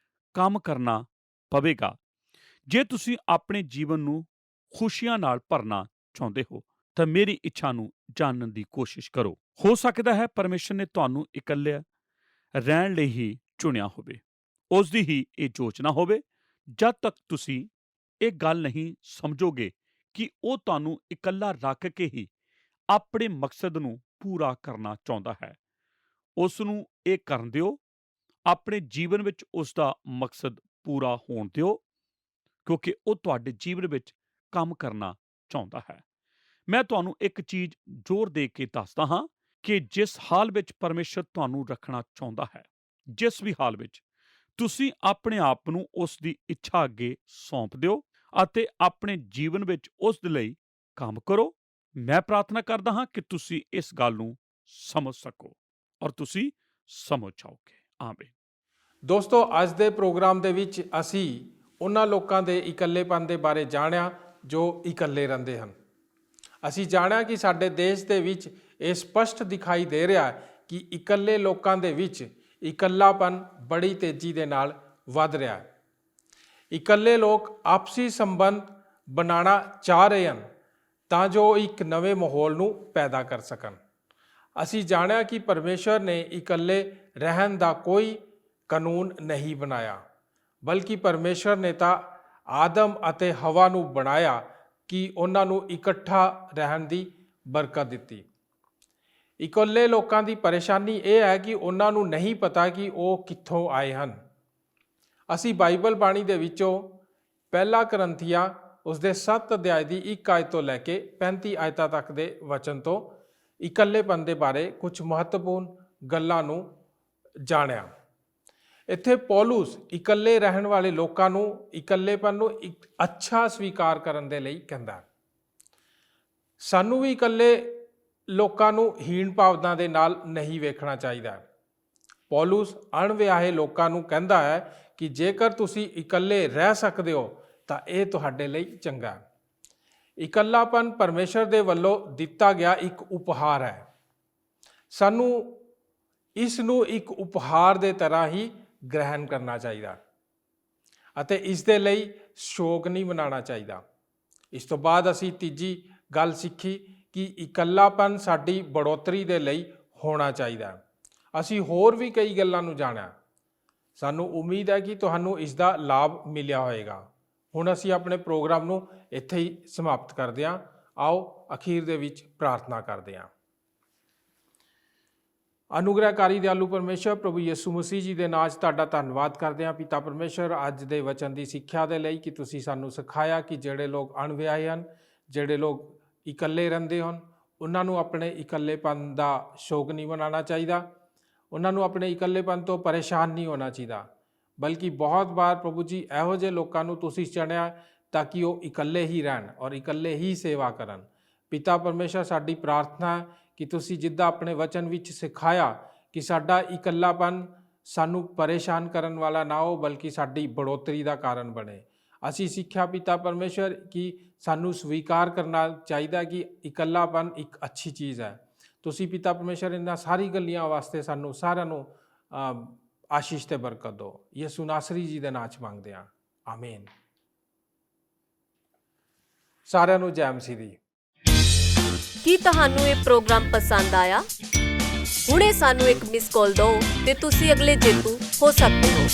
ਕੰਮ ਕਰਨਾ ਪਵੇਗਾ। ਜੇ ਤੁਸੀਂ ਆਪਣੇ ਜੀਵਨ ਨੂੰ ਖੁਸ਼ੀਆਂ ਨਾਲ ਭਰਨਾ ਚਾਹੁੰਦੇ ਹੋ ਤਾਂ ਮੇਰੀ ਇੱਛਾ ਨੂੰ ਜਾਣਨ ਦੀ ਕੋਸ਼ਿਸ਼ ਕਰੋ। ਹੋ ਸਕਦਾ ਹੈ ਪਰਮੇਸ਼ਰ ਨੇ ਤੁਹਾਨੂੰ ਇਕੱਲੇ ਰਹਿਣ ਲਈ ਹੀ ਚੁਣਿਆ ਹੋਵੇ। ਉਸ ਦੀ ਹੀ ਇਹ ਯੋਜਨਾ ਹੋਵੇ। ਜਦ ਤੱਕ ਤੁਸੀਂ ਇਹ ਗੱਲ ਨਹੀਂ ਸਮਝੋਗੇ ਕਿ ਉਹ ਤੁਹਾਨੂੰ ਇਕੱਲਾ ਰੱਖ ਕੇ ਹੀ ਆਪਣੇ ਮਕਸਦ ਨੂੰ ਪੂਰਾ ਕਰਨਾ ਚਾਹੁੰਦਾ ਹੈ, ਉਸ ਨੂੰ ਇਹ ਕਰਨ ਦਿਓ। ਆਪਣੇ ਜੀਵਨ ਵਿੱਚ ਉਸ ਦਾ ਮਕਸਦ ਪੂਰਾ ਹੋਣ ਦਿਓ, ਕਿਉਂਕਿ ਉਹ ਤੁਹਾਡੇ ਜੀਵਨ ਵਿੱਚ ਕੰਮ ਕਰਨਾ ਚਾਹੁੰਦਾ ਹੈ। ਮੈਂ ਤੁਹਾਨੂੰ ਇੱਕ ਚੀਜ਼ ਜ਼ੋਰ ਦੇ ਕੇ ਦੱਸਦਾ ਹਾਂ ਕਿ ਜਿਸ ਹਾਲ ਵਿੱਚ ਪਰਮੇਸ਼ਰ ਤੁਹਾਨੂੰ ਰੱਖਣਾ ਚਾਹੁੰਦਾ ਹੈ, ਜਿਸ ਵੀ ਹਾਲ ਵਿੱਚ, ਤੁਸੀਂ ਆਪਣੇ ਆਪ ਨੂੰ ਉਸ ਦੀ ਇੱਛਾ ਅੱਗੇ ਸੌਂਪ ਦਿਓ ਅਤੇ ਆਪਣੇ ਜੀਵਨ ਵਿੱਚ ਉਸ ਦੇ ਲਈ ਕੰਮ ਕਰੋ। ਮੈਂ ਪ੍ਰਾਰਥਨਾ ਕਰਦਾ ਹਾਂ ਕਿ ਤੁਸੀਂ ਇਸ ਗੱਲ ਨੂੰ ਸਮਝ ਸਕੋ ਔਰ ਤੁਸੀਂ ਸਮਝ ਜਾਓਗੇ। ਆਮੀਨ। ਦੋਸਤੋ, ਅੱਜ ਦੇ ਪ੍ਰੋਗਰਾਮ ਦੇ ਵਿੱਚ ਅਸੀਂ ਉਹਨਾਂ ਲੋਕਾਂ ਦੇ ਇਕੱਲੇਪਨ ਦੇ ਬਾਰੇ ਜਾਣਿਆ ਜੋ ਇਕੱਲੇ ਰਹਿੰਦੇ ਹਨ। ਅਸੀਂ ਜਾਣਿਆ ਕਿ ਸਾਡੇ ਦੇਸ਼ ਦੇ ਵਿੱਚ ਇਹ ਸਪਸ਼ਟ ਦਿਖਾਈ ਦੇ ਰਿਹਾ ਹੈ ਕਿ ਇਕੱਲੇ ਲੋਕਾਂ ਦੇ ਵਿੱਚ ਇਕੱਲਾਪਨ ਬੜੀ ਤੇਜ਼ੀ ਦੇ ਨਾਲ ਵੱਧ ਰਿਹਾ ਹੈ। ਇਕੱਲੇ ਲੋਕ ਆਪਸੀ ਸੰਬੰਧ ਬਣਾਉਣਾ ਚਾਹ ਰਹੇ ਹਨ ਤਾਂ ਜੋ ਇੱਕ ਨਵੇਂ ਮਾਹੌਲ ਨੂੰ ਪੈਦਾ ਕਰ ਸਕਣ। ਅਸੀਂ ਜਾਣਿਆ ਕਿ ਪਰਮੇਸ਼ਰ ਨੇ ਇਕੱਲੇ ਰਹਿਣ ਦਾ ਕੋਈ ਕਾਨੂੰਨ ਨਹੀਂ ਬਣਾਇਆ, ਬਲਕਿ ਪਰਮੇਸ਼ਰ ਨੇ ਤਾਂ ਆਦਮ ਅਤੇ ਹਵਾ ਨੂੰ ਬਣਾਇਆ ਕਿ ਉਹਨਾਂ ਨੂੰ ਇਕੱਠਾ ਰਹਿਣ ਦੀ ਬਰਕਤ ਦਿੱਤੀ। ਇਕੱਲੇ ਲੋਕਾਂ ਦੀ ਪਰੇਸ਼ਾਨੀ ਇਹ ਹੈ ਕਿ ਉਹਨਾਂ ਨੂੰ ਨਹੀਂ ਪਤਾ ਕਿ ਉਹ ਕਿੱਥੋਂ ਆਏ ਹਨ। ਅਸੀਂ ਬਾਈਬਲ ਬਾਣੀ ਦੇ ਵਿੱਚੋਂ ਪਹਿਲਾ ਕਰੰਥੀਆਂ ਉਸਦੇ 7 ਅਧਿਆਇ ਦੀ 1 ਆਇਤ ਤੋਂ ਲੈ ਕੇ 35 ਆਇਤਾਂ ਤੱਕ ਦੇ ਵਚਨ ਤੋਂ ਇਕੱਲੇਪਨ ਦੇ ਬਾਰੇ ਕੁਝ ਮਹੱਤਵਪੂਰਨ ਗੱਲਾਂ ਨੂੰ ਜਾਣਿਆ। ਇੱਥੇ ਪੌਲੁਸ ਇਕੱਲੇ ਰਹਿਣ ਵਾਲੇ ਲੋਕਾਂ ਨੂੰ ਇਕੱਲੇਪਨ ਨੂੰ ਇੱਕ ਅੱਛਾ ਸਵੀਕਾਰ ਕਰਨ ਦੇ ਲਈ ਕਹਿੰਦਾ ਹੈ। ਸਾਨੂੰ ਵੀ ਇਕੱਲੇ ਲੋਕਾਂ ਨੂੰ ਹੀਣ ਭਾਵਨਾ ਦੇ ਨਾਲ ਨਹੀਂ ਵੇਖਣਾ ਚਾਹੀਦਾ। ਪੌਲੁਸ ਅਣਵਿਆਹੇ ਲੋਕਾਂ ਨੂੰ ਕਹਿੰਦਾ ਹੈ ਕਿ ਜੇਕਰ ਤੁਸੀਂ ਇਕੱਲੇ ਰਹਿ ਸਕਦੇ ਹੋ ਤਾਂ ਇਹ ਤੁਹਾਡੇ ਲਈ ਚੰਗਾ ਹੈ। ਇਕੱਲਾਪਨ ਪਰਮੇਸ਼ਰ ਦੇ ਵੱਲੋਂ ਦਿੱਤਾ ਗਿਆ ਇੱਕ ਉਪਹਾਰ ਹੈ। ਸਾਨੂੰ ਇਸ ਨੂੰ ਇੱਕ ਉਪਹਾਰ ਦੇ ਤਰ੍ਹਾਂ ਹੀ ਗ੍ਰਹਿਣ ਕਰਨਾ ਚਾਹੀਦਾ ਅਤੇ ਇਸ ਦੇ ਲਈ ਸ਼ੌਕ ਨਹੀਂ ਮਨਾਉਣਾ ਚਾਹੀਦਾ। ਇਸ ਤੋਂ ਬਾਅਦ ਅਸੀਂ ਤੀਜੀ ਗੱਲ ਸਿੱਖੀ ਕਿ ਇਕੱਲਾਪਨ ਸਾਡੀ ਬੜੋਤਰੀ ਦੇ ਲਈ ਹੋਣਾ ਚਾਹੀਦਾ। ਅਸੀਂ ਹੋਰ ਵੀ ਕਈ ਗੱਲਾਂ ਨੂੰ ਜਾਣਿਆ। ਸਾਨੂੰ ਉਮੀਦ ਹੈ ਕਿ ਤੁਹਾਨੂੰ ਇਸ ਦਾ ਲਾਭ ਮਿਲਿਆ ਹੋਵੇਗਾ। ਹੁਣ ਅਸੀਂ ਆਪਣੇ ਪ੍ਰੋਗਰਾਮ ਨੂੰ ਇੱਥੇ ਹੀ ਸਮਾਪਤ ਕਰਦੇ ਹਾਂ। ਆਓ ਅਖੀਰ ਦੇ ਵਿੱਚ ਪ੍ਰਾਰਥਨਾ ਕਰਦੇ ਹਾਂ। ਅਨੁਗ੍ਰਹਕਾਰੀ ਦਿਆਲੂ ਪਰਮੇਸ਼ਰ ਪ੍ਰਭੂ ਯਿਸੂ ਮਸੀਹ ਜੀ ਦੇ ਨਾਂ 'ਚ ਤੁਹਾਡਾ ਧੰਨਵਾਦ ਕਰਦੇ ਹਾਂ। ਪਿਤਾ ਪਰਮੇਸ਼ਰ, ਅੱਜ ਦੇ ਵਚਨ ਦੀ ਸਿੱਖਿਆ ਦੇ ਲਈ ਕਿ ਤੁਸੀਂ ਸਾਨੂੰ ਸਿਖਾਇਆ ਕਿ ਜਿਹੜੇ ਲੋਕ ਅਣਵਿਆਹੇ ਹਨ, ਜਿਹੜੇ ਲੋਕ ਇਕੱਲੇ ਰਹਿੰਦੇ ਹਨ, ਉਹਨਾਂ ਨੂੰ ਆਪਣੇ ਇਕੱਲੇਪਨ ਦਾ ਸ਼ੌਕ ਨਹੀਂ ਮਨਾਉਣਾ ਚਾਹੀਦਾ। ਉਹਨਾਂ ਨੂੰ ਆਪਣੇ ਇਕੱਲੇਪਨ ਤੋਂ ਪਰੇਸ਼ਾਨ ਨਹੀਂ ਹੋਣਾ ਚਾਹੀਦਾ, ਬਲਕਿ ਬਹੁਤ ਵਾਰ ਪ੍ਰਭੂ ਜੀ ਇਹੋ ਜਿਹੇ ਲੋਕਾਂ ਨੂੰ ਤੁਸੀਂ ਚੁਣਿਆ ਤਾਂ ਕਿ ਉਹ ਇਕੱਲੇ ਹੀ ਰਹਿਣ ਔਰ ਇਕੱਲੇ ਹੀ ਸੇਵਾ ਕਰਨ। ਪਿਤਾ ਪਰਮੇਸ਼ਰ, ਸਾਡੀ ਪ੍ਰਾਰਥਨਾ ਹੈ ਕਿ ਤੁਸੀਂ ਜਿੱਦਾਂ ਆਪਣੇ ਵਚਨ ਵਿੱਚ ਸਿਖਾਇਆ ਕਿ ਸਾਡਾ ਇਕੱਲਾਪਨ ਸਾਨੂੰ ਪਰੇਸ਼ਾਨ ਕਰਨ ਵਾਲਾ ਨਾ ਹੋ, ਬਲਕਿ ਸਾਡੀ ਬੜੋਤਰੀ ਦਾ ਕਾਰਨ ਬਣੇ। ਅਸੀਂ ਸਿੱਖਿਆ ਪਿਤਾ ਪਰਮੇਸ਼ਰ ਕਿ ਸਾਨੂੰ ਸਵੀਕਾਰ ਕਰਨਾ ਚਾਹੀਦਾ ਕਿ ਇਕੱਲਾਪਨ ਇੱਕ ਅੱਛੀ ਚੀਜ਼ ਹੈ। ਤੁਸੀਂ ਪਿਤਾ ਪਰਮੇਸ਼ਰ ਇਹਨਾਂ ਸਾਰੀ ਗੱਲਾਂ ਵਾਸਤੇ ਸਾਨੂੰ ਸਾਰਿਆਂ ਨੂੰ ਆਸ਼ੀਸ਼ ਤੇ ਬਰਕਤ ਦਿਓ। ਯਿਸੂ ਨਾਸਰੀ ਜੀ ਦੇ ਨਾਂ 'ਚ ਮੰਗਦੇ ਹਾਂ, ਆਮੀਨ। ਸਾਰਿਆਂ ਨੂੰ ਜੈ ਮਸੀਹ ਦੀ। ਕੀ ਤੁਹਾਨੂੰ ਇਹ ਪ੍ਰੋਗਰਾਮ ਪਸੰਦ ਆਇਆ? ਹੁਣੇ ਸਾਨੂੰ ਇੱਕ ਮਿਸ ਕਾਲ ਦਿਓ ਤੇ ਤੁਸੀਂ ਅਗਲੇ ਜੇਤੂ ਹੋ ਸਕਦੇ ਹੋ।